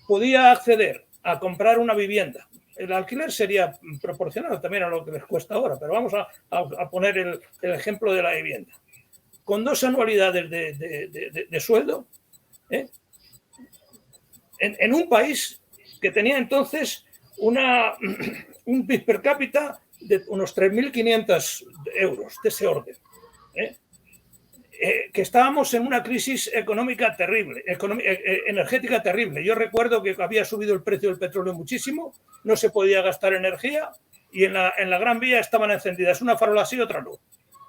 podía acceder a comprar una vivienda? El alquiler sería proporcional también a lo que les cuesta ahora, pero vamos a poner el ejemplo de la vivienda. Con 2 anualidades de sueldo, en un país que tenía entonces un PIB per cápita de unos 3.500 euros, de ese orden. Que estábamos en una crisis económica terrible, energética terrible. Yo recuerdo que había subido el precio del petróleo muchísimo, no se podía gastar energía y en la Gran Vía estaban encendidas una farola así y otra no.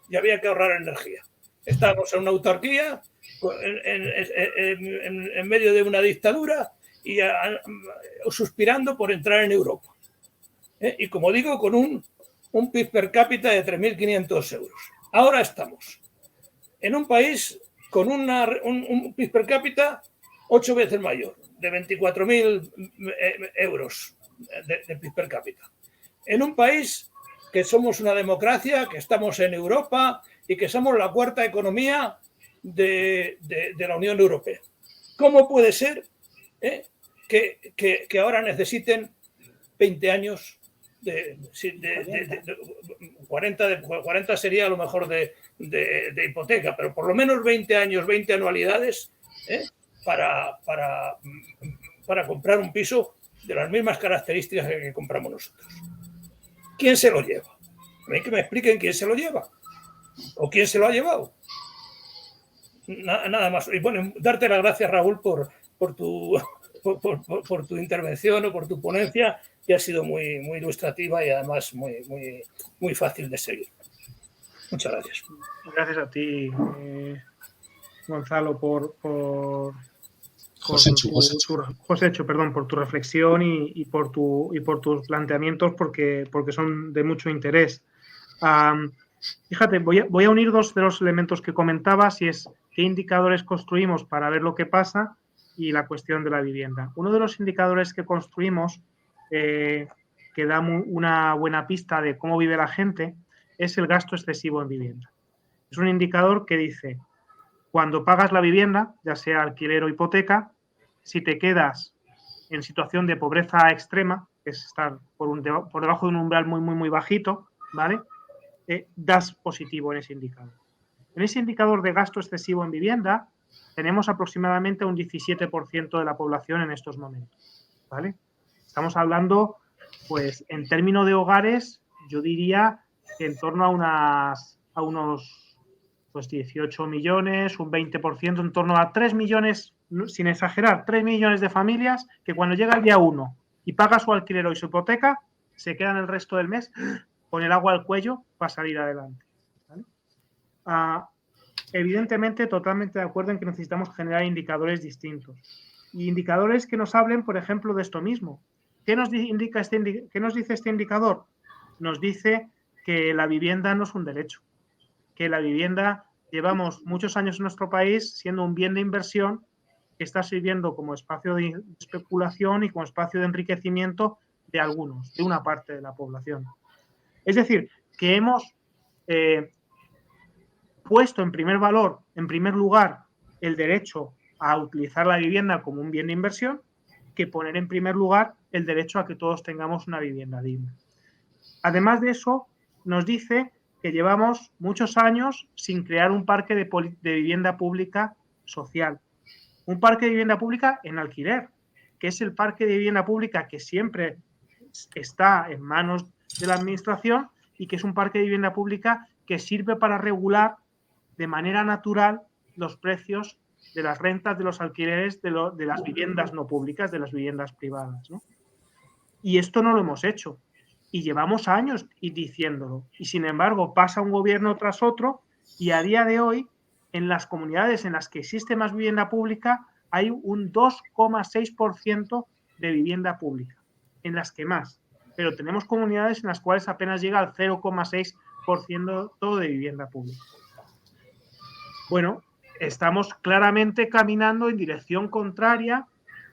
Y había que ahorrar energía. Estábamos en una autarquía, en medio de una dictadura y suspirando por entrar en Europa. Y como digo, con un PIB per cápita de 3.500 euros. Ahora estamos en un país con un PIB per cápita 8 veces mayor, de 24.000 euros de PIB per cápita. En un país que somos una democracia, que estamos en Europa y que somos la 4ª economía de la Unión Europea. ¿Cómo puede ser que ahora necesiten 20 años 40 sería a lo mejor de hipoteca, pero por lo menos 20 años, 20 anualidades para comprar un piso de las mismas características que compramos nosotros? ¿Quién se lo lleva? A mí que me expliquen quién se lo lleva o quién se lo ha llevado. Nada más. Y bueno, darte las gracias, Raúl, por tu intervención o por tu ponencia, que ha sido muy ilustrativa y además muy fácil de seguir. Muchas gracias. Gracias a ti, Gonzalo, por Josécho, perdón, por tu reflexión y por tus planteamientos, porque son de mucho interés. Fíjate, voy a unir dos de los elementos que comentabas, y es qué indicadores construimos para ver lo que pasa y la cuestión de la vivienda. Uno de los indicadores que construimos, que da una buena pista de cómo vive la gente, es el gasto excesivo en vivienda. Es un indicador que dice, cuando pagas la vivienda, ya sea alquiler o hipoteca, si te quedas en situación de pobreza extrema, que es estar por debajo de un umbral muy bajito, ¿vale? Das positivo en ese indicador. En ese indicador de gasto excesivo en vivienda, tenemos aproximadamente un 17% de la población en estos momentos, ¿vale? Estamos hablando, pues, en términos de hogares, yo diría que en torno a unos pues 18 millones, un 20%, en torno a 3 millones, sin exagerar, 3 millones de familias que cuando llega el día 1 y paga su alquiler y su hipoteca, se quedan el resto del mes con el agua al cuello para salir adelante, ¿vale? Evidentemente, totalmente de acuerdo en que necesitamos generar indicadores distintos. Y indicadores que nos hablen, por ejemplo, de esto mismo. ¿Qué nos dice este indicador? Nos dice que la vivienda no es un derecho, que la vivienda llevamos muchos años en nuestro país siendo un bien de inversión que está sirviendo como espacio de especulación y como espacio de enriquecimiento de algunos, de una parte de la población. Es decir, que hemos puesto en primer lugar, el derecho a utilizar la vivienda como un bien de inversión, que poner en primer lugar el derecho a que todos tengamos una vivienda digna. Además de eso, nos dice que llevamos muchos años sin crear un parque de vivienda pública social. Un parque de vivienda pública en alquiler, que es el parque de vivienda pública que siempre está en manos de la administración y que es un parque de vivienda pública que sirve para regular de manera natural los precios de las rentas, de los alquileres, de las viviendas no públicas, de las viviendas privadas, ¿no? Y esto no lo hemos hecho. Y llevamos años diciéndolo. Y sin embargo, pasa un gobierno tras otro y a día de hoy, en las comunidades en las que existe más vivienda pública, hay un 2,6% de vivienda pública, en las que más. Pero tenemos comunidades en las cuales apenas llega al 0,6% todo de vivienda pública. Bueno, estamos claramente caminando en dirección contraria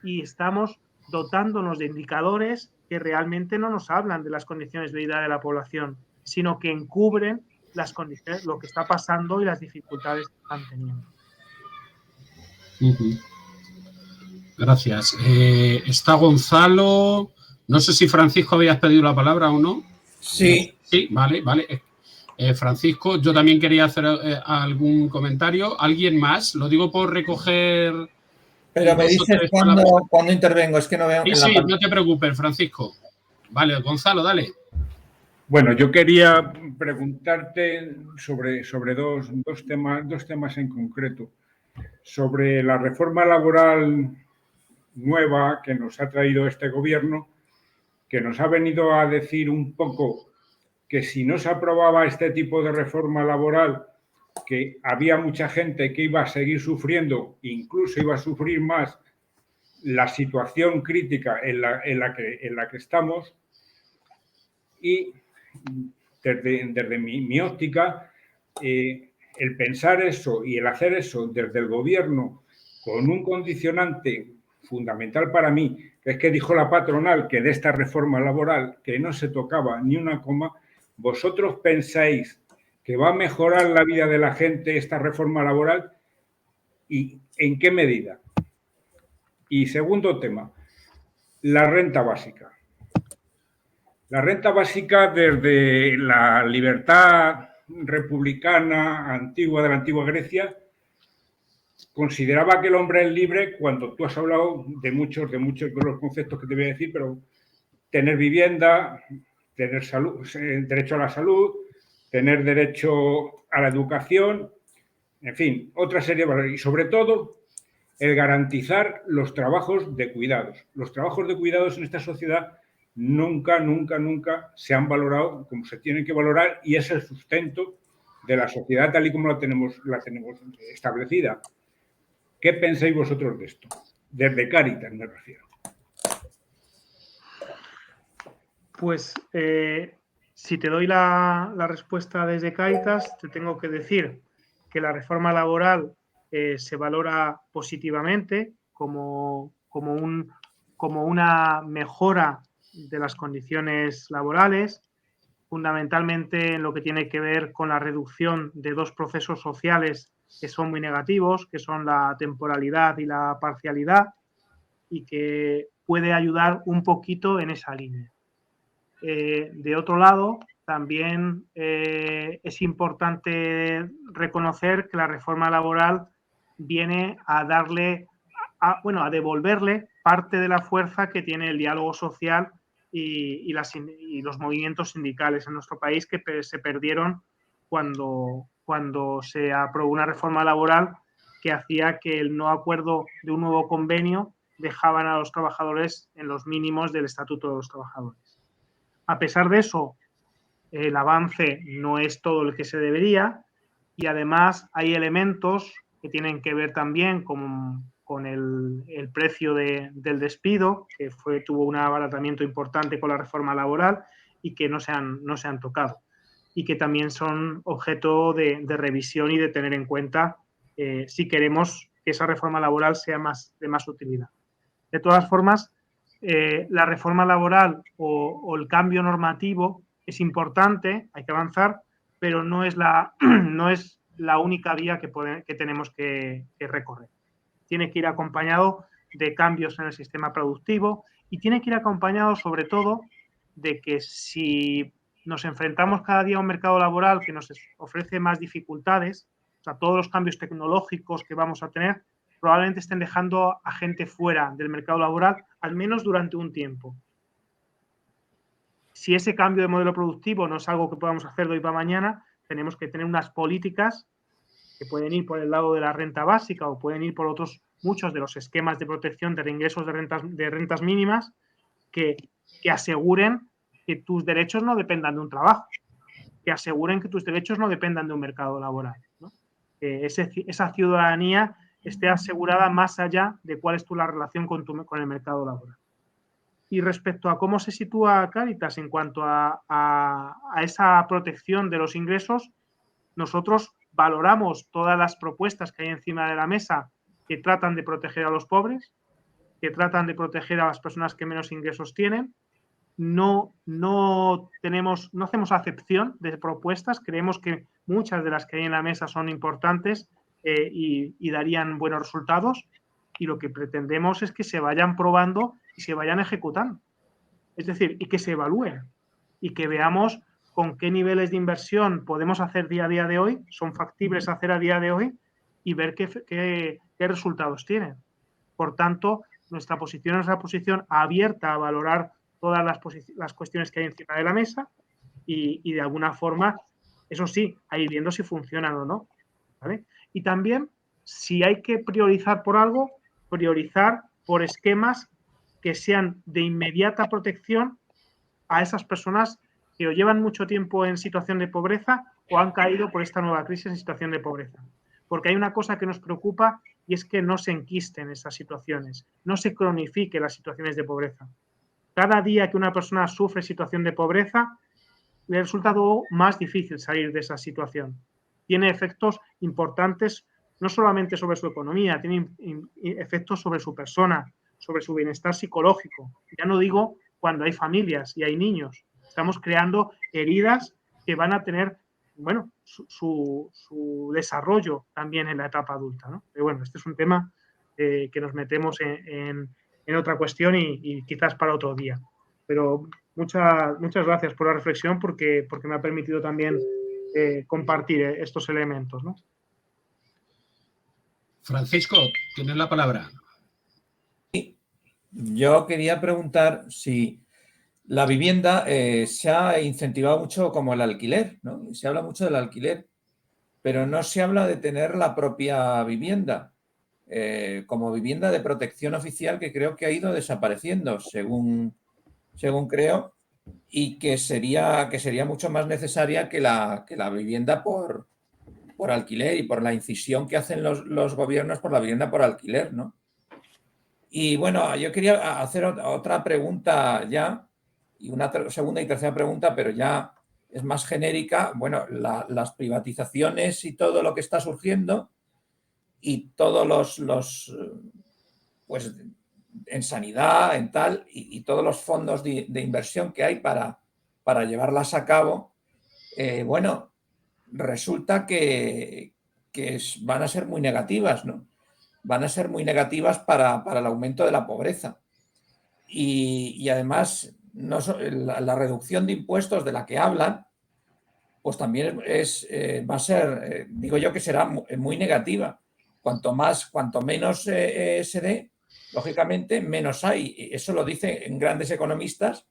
y estamos dotándonos de indicadores que realmente no nos hablan de las condiciones de vida de la población, sino que encubren las condiciones, lo que está pasando y las dificultades que están teniendo. Gracias. Está Gonzalo. No sé si Francisco habías pedido la palabra o no. Sí. Sí, vale. Francisco, yo también quería hacer algún comentario. ¿Alguien más? Lo digo por recoger... Pero me dices cuando intervengo, es que no veo... Sí, no te preocupes, Francisco. Vale, Gonzalo, dale. Bueno, yo quería preguntarte sobre dos temas en concreto. Sobre la reforma laboral nueva que nos ha traído este gobierno, que nos ha venido a decir un poco que si no se aprobaba este tipo de reforma laboral, que había mucha gente que iba a seguir sufriendo, incluso iba a sufrir más la situación crítica en la que estamos. Y desde mi óptica, el pensar eso y el hacer eso desde el gobierno con un condicionante fundamental para mí, que es que dijo la patronal que de esta reforma laboral que no se tocaba ni una coma. ¿Vosotros pensáis que va a mejorar la vida de la gente esta reforma laboral? ¿Y en qué medida? Y segundo tema, la renta básica. La renta básica, desde la libertad republicana antigua de la antigua Grecia, consideraba que el hombre es libre cuando tú has hablado de muchos de los conceptos que te voy a decir, pero tener vivienda, tener salud, derecho a la salud, tener derecho a la educación, en fin, otra serie de valores. Y sobre todo, el garantizar los trabajos de cuidados. Los trabajos de cuidados en esta sociedad nunca se han valorado como se tienen que valorar y es el sustento de la sociedad tal y como la tenemos establecida. ¿Qué pensáis vosotros de esto? Desde Cáritas me refiero. Pues si te doy la respuesta desde Cáritas, te tengo que decir que la reforma laboral se valora positivamente como una mejora de las condiciones laborales, fundamentalmente en lo que tiene que ver con la reducción de dos procesos sociales que son muy negativos, que son la temporalidad y la parcialidad, y que puede ayudar un poquito en esa línea. De otro lado, también es importante reconocer que la reforma laboral viene a a devolverle parte de la fuerza que tiene el diálogo social y los movimientos sindicales en nuestro país que se perdieron cuando se aprobó una reforma laboral que hacía que el no acuerdo de un nuevo convenio dejaban a los trabajadores en los mínimos del Estatuto de los Trabajadores. A pesar de eso, el avance no es todo el que se debería y además hay elementos que tienen que ver también con el precio del despido, que tuvo un abaratamiento importante con la reforma laboral y que no se han tocado y que también son objeto de revisión y de tener en cuenta si queremos que esa reforma laboral sea de más utilidad. De todas formas, la reforma laboral o el cambio normativo es importante, hay que avanzar, pero no es la única vía que tenemos que recorrer. Tiene que ir acompañado de cambios en el sistema productivo y tiene que ir acompañado sobre todo de que si nos enfrentamos cada día a un mercado laboral que nos ofrece más dificultades, o sea, todos los cambios tecnológicos que vamos a tener probablemente estén dejando a gente fuera del mercado laboral, al menos durante un tiempo. Si ese cambio de modelo productivo no es algo que podamos hacer de hoy para mañana, tenemos que tener unas políticas que pueden ir por el lado de la renta básica o pueden ir por muchos de los esquemas de protección de reingresos de rentas mínimas que aseguren que tus derechos no dependan de un trabajo, que aseguren que tus derechos no dependan de un mercado laboral, ¿no? Que esa ciudadanía esté asegurada más allá de cuál es la relación con el mercado laboral. Y respecto a cómo se sitúa Cáritas en cuanto a esa protección de los ingresos, nosotros valoramos todas las propuestas que hay encima de la mesa que tratan de proteger a los pobres, que tratan de proteger a las personas que menos ingresos tienen. No hacemos acepción de propuestas, creemos que muchas de las que hay en la mesa son importantes y darían buenos resultados, y lo que pretendemos es que se vayan probando y se vayan ejecutando. Es decir, y que se evalúen y que veamos con qué niveles de inversión podemos hacer día a día de hoy, son factibles hacer a día de hoy y ver qué resultados tienen. Por tanto, nuestra posición es una posición abierta a valorar todas las cuestiones que hay encima de la mesa y de alguna forma, eso sí, ahí viendo si funcionan o no, ¿vale? Y también, si hay que priorizar por algo, priorizar por esquemas que sean de inmediata protección a esas personas que o llevan mucho tiempo en situación de pobreza o han caído por esta nueva crisis en situación de pobreza. Porque hay una cosa que nos preocupa y es que no se enquisten esas situaciones, no se cronifiquen las situaciones de pobreza. Cada día que una persona sufre situación de pobreza, le resulta más difícil salir de esa situación. Tiene efectos importantes no solamente sobre su economía, tiene efectos sobre su persona, sobre su bienestar psicológico. Ya no digo cuando hay familias y hay niños. Estamos creando heridas que van a tener, bueno, su desarrollo también en la etapa adulta, ¿no? Pero bueno, este es un tema que nos metemos en otra cuestión y quizás para otro día. Pero muchas gracias por la reflexión porque me ha permitido también compartir estos elementos, ¿no? Francisco, tienes la palabra. Yo quería preguntar si la vivienda se ha incentivado mucho como el alquiler, ¿no? Se habla mucho del alquiler, pero no se habla de tener la propia vivienda. como vivienda de protección oficial, que creo que ha ido desapareciendo, según creo, y que sería mucho más necesaria que la vivienda por alquiler y por la incisión que hacen los gobiernos por la vivienda por alquiler, ¿no? Y bueno, yo quería hacer otra pregunta ya, y una segunda y tercera pregunta, pero ya es más genérica. Bueno, las privatizaciones y todo lo que está surgiendo y todos pues en sanidad, en tal, y todos los fondos de inversión que hay para llevarlas a cabo, bueno, resulta que van a ser muy negativas, ¿no? Van a ser muy negativas para el aumento de la pobreza. Y además, la reducción de impuestos de la que hablan, pues también va a ser, digo yo que será muy negativa. Cuanto menos se dé, lógicamente, menos hay. Eso lo dicen grandes economistas.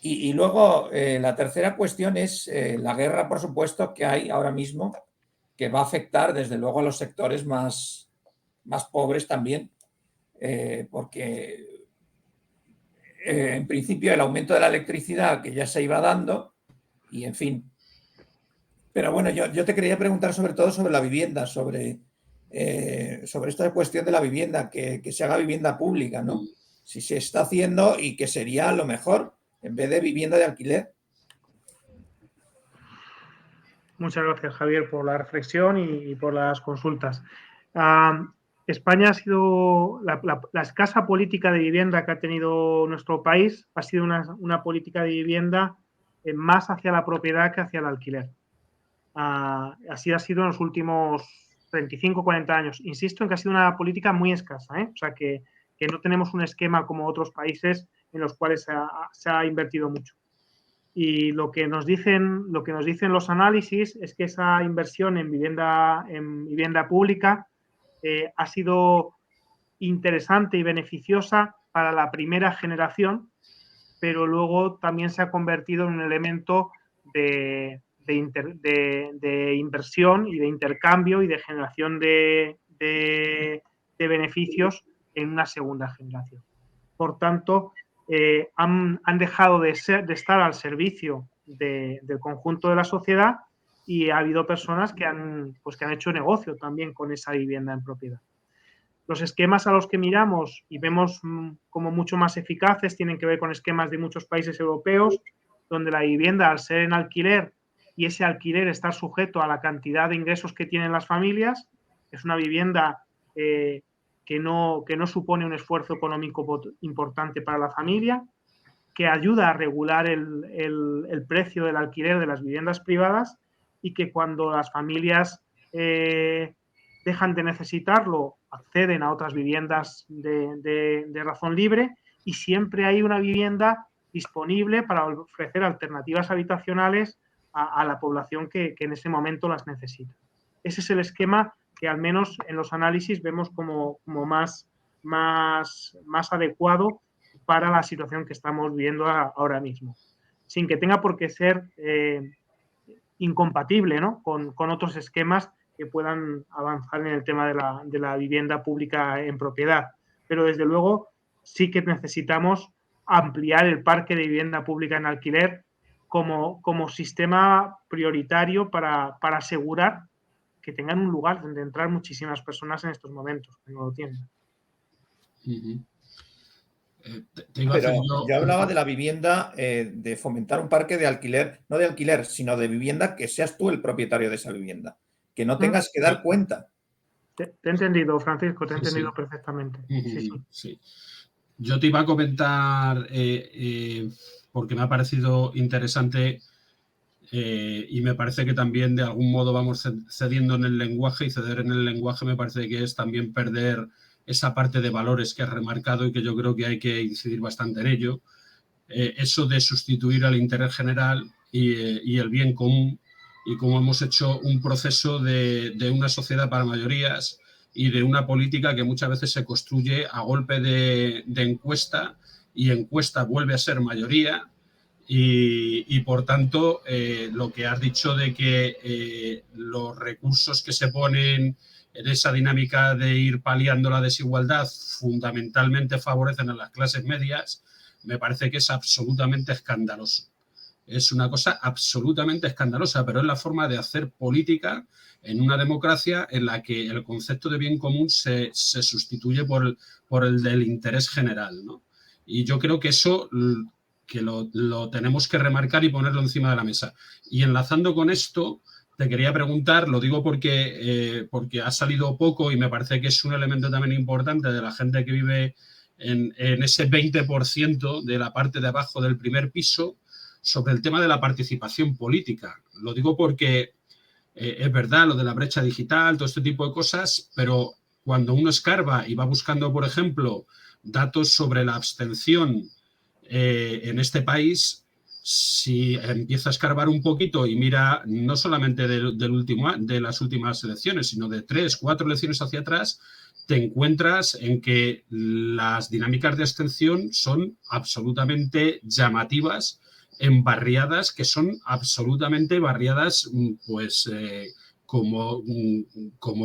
Y luego, la tercera cuestión es la guerra, por supuesto, que hay ahora mismo, que va a afectar, desde luego, a los sectores más pobres también, porque en principio el aumento de la electricidad que ya se iba dando, y en fin. Pero bueno, yo te quería preguntar sobre todo sobre la vivienda, sobre esta cuestión de la vivienda, que se haga vivienda pública, ¿no? Si se está haciendo y que sería lo mejor, en vez de vivienda de alquiler. Muchas gracias, Javier, por la reflexión y por las consultas. España ha sido la escasa política de vivienda que ha tenido nuestro país, ha sido una política de vivienda más hacia la propiedad que hacia el alquiler. Así ha sido en los últimos 35, 40 años. Insisto en que ha sido una política muy escasa, ¿eh? O sea, que no tenemos un esquema como otros países en los cuales se ha invertido mucho. Y lo que nos dicen los análisis es que esa inversión en vivienda pública ha sido interesante y beneficiosa para la primera generación, pero luego también se ha convertido en un elemento de inversión y de intercambio y de generación de beneficios en una segunda generación. Por tanto, han dejado de estar al servicio del conjunto de la sociedad, y ha habido personas que han hecho negocio también con esa vivienda en propiedad. Los esquemas a los que miramos y vemos como mucho más eficaces tienen que ver con esquemas de muchos países europeos, donde la vivienda, al ser en alquiler y ese alquiler estar sujeto a la cantidad de ingresos que tienen las familias, es una vivienda que no supone un esfuerzo económico importante para la familia, que ayuda a regular el precio del alquiler de las viviendas privadas, y que cuando las familias dejan de necesitarlo, acceden a otras viviendas de razón libre, y siempre hay una vivienda disponible para ofrecer alternativas habitacionales a la población que en ese momento las necesita. Ese es el esquema que al menos en los análisis vemos como más adecuado para la situación que estamos viviendo ahora mismo, sin que tenga por qué ser incompatible, ¿no?, con otros esquemas que puedan avanzar en el tema de la vivienda pública en propiedad. Pero desde luego sí que necesitamos ampliar el parque de vivienda pública en alquiler como sistema prioritario para asegurar que tengan un lugar donde entrar muchísimas personas en estos momentos, que no lo tienen. Pero yo hablaba de la vivienda, de fomentar un parque de alquiler, no de alquiler, sino de vivienda que seas tú el propietario de esa vivienda, que no tengas que dar cuenta. Te he entendido, Francisco, te he entendido perfectamente. Sí. Yo te iba a comentar, porque me ha parecido interesante, y me parece que también de algún modo vamos cediendo en el lenguaje, y ceder en el lenguaje me parece que es también perder esa parte de valores que has remarcado y que yo creo que hay que incidir bastante en ello. Eso de sustituir al interés general y el bien común, y cómo hemos hecho un proceso de una sociedad para mayorías y de una política que muchas veces se construye a golpe de encuesta, y encuesta vuelve a ser mayoría. Y por tanto, lo que has dicho de que los recursos que se ponen en esa dinámica de ir paliando la desigualdad fundamentalmente favorecen a las clases medias, me parece que es absolutamente escandaloso. Es una cosa absolutamente escandalosa, pero es la forma de hacer política en una democracia en la que el concepto de bien común se sustituye por el del interés general, ¿no? Y yo creo que eso que lo tenemos que remarcar y ponerlo encima de la mesa. Y enlazando con esto, te quería preguntar, lo digo porque ha salido poco y me parece que es un elemento también importante de la gente que vive en ese 20% de la parte de abajo del primer piso, sobre el tema de la participación política. Lo digo porque es verdad lo de la brecha digital, todo este tipo de cosas, pero cuando uno escarba y va buscando, por ejemplo, datos sobre la abstención en este país, si empieza a escarbar un poquito y mira no solamente de las últimas elecciones, sino de 3, 4 elecciones hacia atrás, te encuentras en que las dinámicas de abstención son absolutamente llamativas en barriadas que son absolutamente barriadas, pues como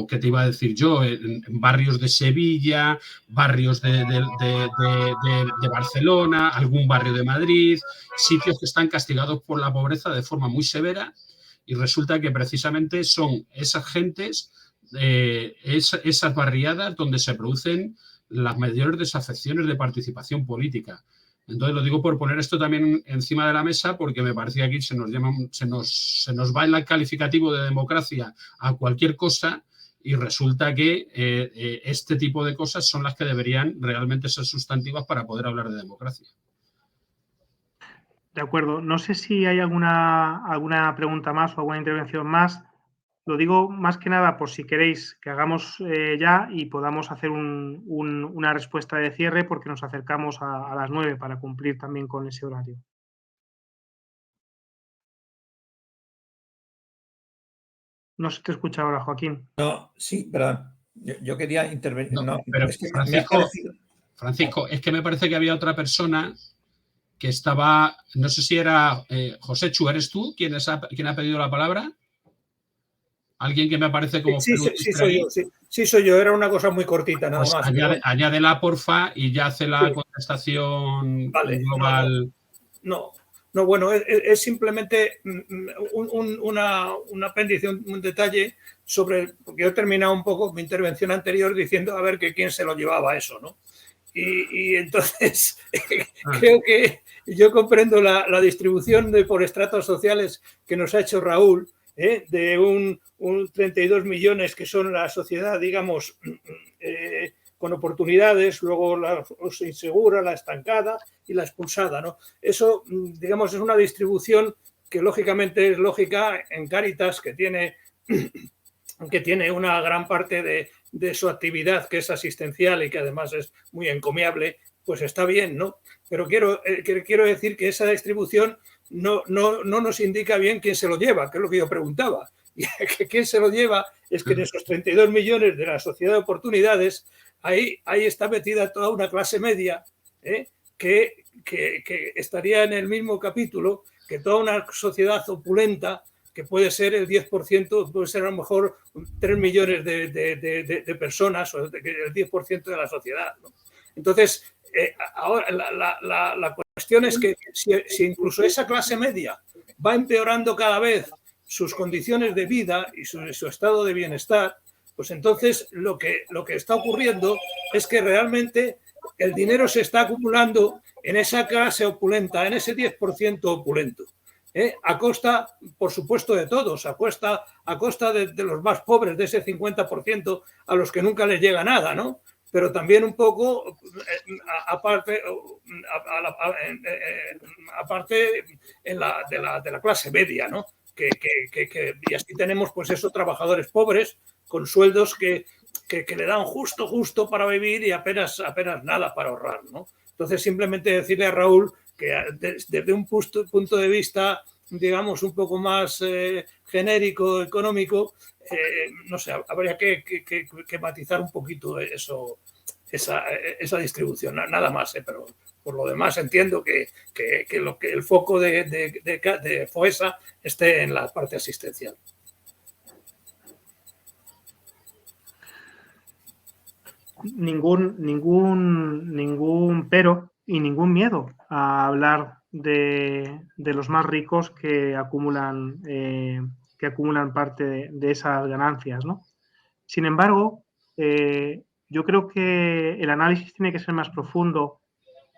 ¿qué te iba a decir yo? En barrios de Sevilla, barrios de Barcelona, algún barrio de Madrid, sitios que están castigados por la pobreza de forma muy severa, y resulta que precisamente son esas gentes, esas barriadas donde se producen las mayores desafecciones de participación política. Entonces lo digo por poner esto también encima de la mesa, porque me parece que aquí se nos va el calificativo de democracia a cualquier cosa, y resulta que este tipo de cosas son las que deberían realmente ser sustantivas para poder hablar de democracia. De acuerdo. No sé si hay alguna pregunta más o alguna intervención más. Lo digo más que nada por si queréis que hagamos ya y podamos hacer una respuesta de cierre, porque nos acercamos a las 9 para cumplir también con ese horario. No se te escucha ahora, Joaquín. No, sí, perdón. Yo quería intervenir. No, No, pero es que me ha parecido... Francisco, es que me parece que había otra persona que estaba, no sé si era José Chu, ¿eres tú quien ha pedido la palabra? Alguien que me aparece como... Sí, soy yo. Era una cosa muy cortita, nada pues más. añádela, porfa, y ya hace la contestación global. No, bueno, es simplemente un apéndice, un detalle sobre, porque yo he terminado un poco mi intervención anterior diciendo a ver que quién se lo llevaba eso, ¿no? Y entonces creo que yo comprendo la distribución por estratos sociales que nos ha hecho Raúl, de un 32 millones que son la sociedad, digamos, con oportunidades, luego la insegura, la estancada y la expulsada, ¿no? Eso, digamos, es una distribución que lógicamente es lógica en Cáritas, que tiene una gran parte de su actividad que es asistencial y que además es muy encomiable, pues está bien, ¿no? Pero quiero decir que esa distribución no nos indica bien quién se lo lleva, que es lo que yo preguntaba. Y que quién se lo lleva es que en esos 32 millones de la sociedad de oportunidades, ahí está metida toda una clase media, que estaría en el mismo capítulo que toda una sociedad opulenta, que puede ser el 10%, puede ser a lo mejor 3 millones de personas, o el 10% de la sociedad, ¿no? Entonces, ahora la cuestión es que si incluso esa clase media va empeorando cada vez sus condiciones de vida y su estado de bienestar, pues entonces lo que está ocurriendo es que realmente el dinero se está acumulando en esa clase opulenta, en ese 10% opulento. A costa, por supuesto, de todos, a costa de los más pobres, de ese 50% a los que nunca les llega nada, ¿no? Pero también un poco, aparte de la clase media, ¿no? Y así tenemos, pues, esos trabajadores pobres con sueldos que le dan justo para vivir y apenas nada para ahorrar, ¿no? Entonces, simplemente decirle a Raúl que desde un punto de vista, digamos, un poco más genérico, económico, no sé, habría que matizar un poquito esa distribución, nada más, pero por lo demás entiendo que el foco de FOESA esté en la parte asistencial. ningún pero y ningún miedo a hablar de los más ricos que acumulan parte de esas ganancias, ¿no? Sin embargo, yo creo que el análisis tiene que ser más profundo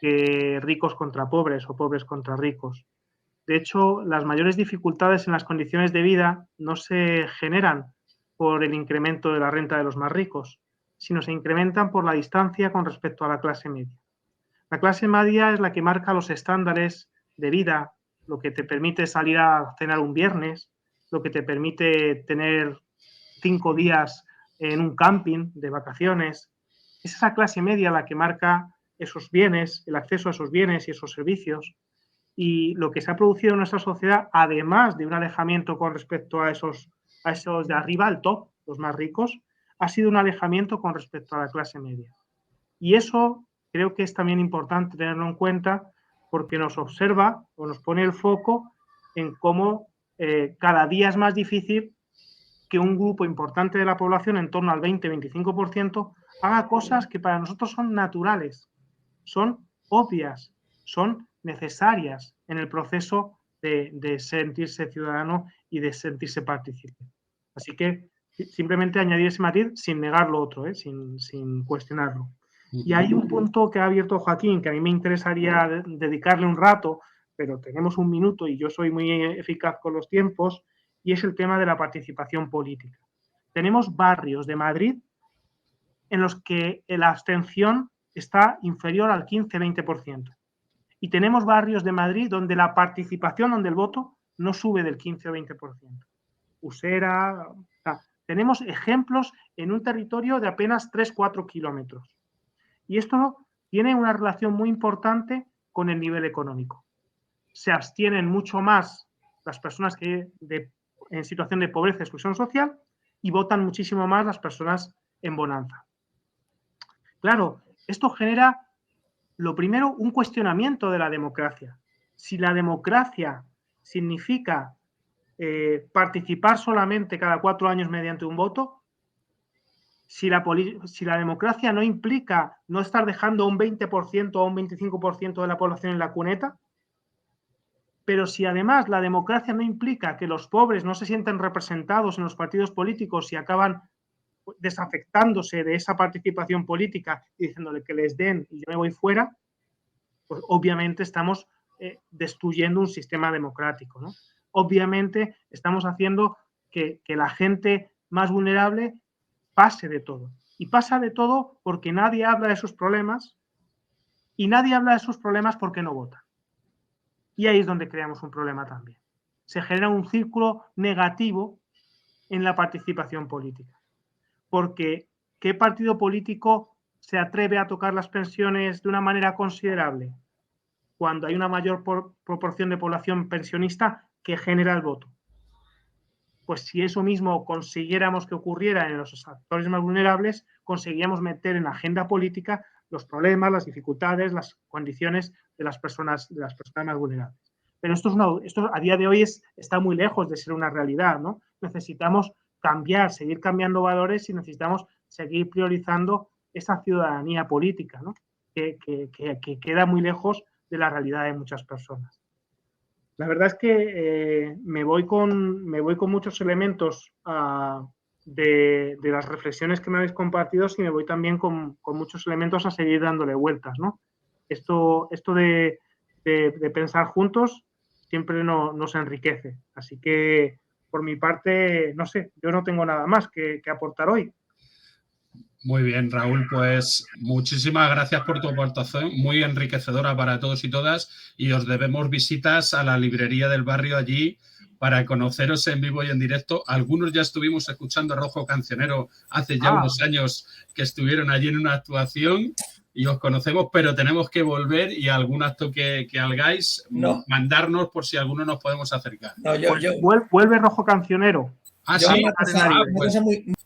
que ricos contra pobres o pobres contra ricos. De hecho, las mayores dificultades en las condiciones de vida no se generan por el incremento de la renta de los más ricos, sino se incrementan por la distancia con respecto a la clase media. La clase media es la que marca los estándares de vida, lo que te permite salir a cenar un viernes, lo que te permite tener 5 días en un camping de vacaciones. Es esa clase media la que marca esos bienes, el acceso a esos bienes y esos servicios. Y lo que se ha producido en nuestra sociedad, además de un alejamiento con respecto a esos de arriba, al top, los más ricos, ha sido un alejamiento con respecto a la clase media. Y eso creo que es también importante tenerlo en cuenta porque nos observa o nos pone el foco en cómo cada día es más difícil que un grupo importante de la población, en torno al 20-25%, haga cosas que para nosotros son naturales, son obvias, son necesarias en el proceso de sentirse ciudadano y de sentirse partícipe. Así que simplemente añadir ese matiz sin negar lo otro, sin cuestionarlo. Y hay un punto que ha abierto Joaquín, que a mí me interesaría dedicarle un rato, pero tenemos un minuto y yo soy muy eficaz con los tiempos, y es el tema de la participación política. Tenemos barrios de Madrid en los que la abstención está inferior al 15-20%. Y tenemos barrios de Madrid donde la participación, donde el voto no sube del 15 o 20%. Usera, tenemos ejemplos en un territorio de apenas 3-4 kilómetros. Y esto tiene una relación muy importante con el nivel económico. Se abstienen mucho más las personas que en situación de pobreza y exclusión social y votan muchísimo más las personas en bonanza. Claro, esto genera, lo primero, un cuestionamiento de la democracia. Si la democracia significa participar solamente cada 4 años mediante un voto, si la democracia no implica no estar dejando un 20% o un 25% de la población en la cuneta, pero si además la democracia no implica que los pobres no se sienten representados en los partidos políticos y acaban desafectándose de esa participación política y diciéndole que les den y yo me voy fuera, pues obviamente estamos destruyendo un sistema democrático, ¿no? Obviamente estamos haciendo que la gente más vulnerable pase de todo. Y pasa de todo porque nadie habla de sus problemas y nadie habla de sus problemas porque no vota. Y ahí es donde creamos un problema también. Se genera un círculo negativo en la participación política. Porque ¿qué partido político se atreve a tocar las pensiones de una manera considerable? Cuando hay una mayor proporción de población pensionista que genera el voto. Pues si eso mismo consiguiéramos que ocurriera en los sectores más vulnerables, conseguiríamos meter en la agenda política los problemas, las dificultades, las condiciones de las personas más vulnerables. Pero esto a día de hoy está muy lejos de ser una realidad, ¿no? Necesitamos cambiar, seguir cambiando valores y necesitamos seguir priorizando esa ciudadanía política, ¿no? que queda muy lejos de la realidad de muchas personas. La verdad es que me voy con muchos elementos de las reflexiones que me habéis compartido y me voy también con muchos elementos a seguir dándole vueltas, ¿no? Esto de pensar juntos siempre nos enriquece. Así que, por mi parte, no sé, yo no tengo nada más que aportar hoy. Muy bien, Raúl, pues muchísimas gracias por tu aportación, muy enriquecedora para todos y todas, y os debemos visitas a la librería del barrio allí para conoceros en vivo y en directo. Algunos ya estuvimos escuchando a Rojo Cancionero hace ya unos años que estuvieron allí en una actuación y os conocemos, pero tenemos que volver y algún acto que hagáis, mandarnos por si alguno nos podemos acercar. No, vuelve Rojo Cancionero. Ah, sí, pues,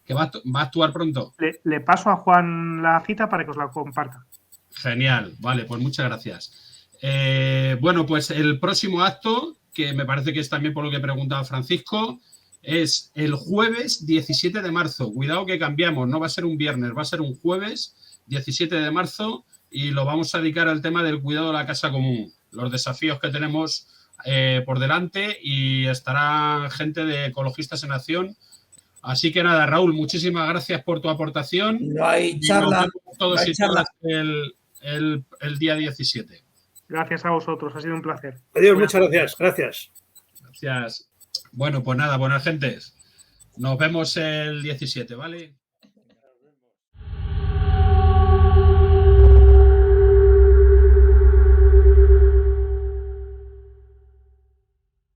que va a actuar pronto. Le paso a Juan la cita para que os la comparta. Genial, vale, pues muchas gracias. Bueno, pues el próximo acto, que me parece que es también por lo que preguntaba Francisco, es el jueves 17 de marzo. Cuidado que cambiamos, no va a ser un viernes, va a ser un jueves 17 de marzo, y lo vamos a dedicar al tema del cuidado de la casa común, los desafíos que tenemos por delante, y estará gente de Ecologistas en Acción. Así que nada, Raúl, muchísimas gracias por tu aportación. No hay charla. Todos no hay y charla. todas el día 17. Gracias a vosotros, ha sido un placer. Adiós, muchas gracias. Gracias. Gracias. Bueno, pues nada, buenas gentes. Nos vemos el 17, ¿vale?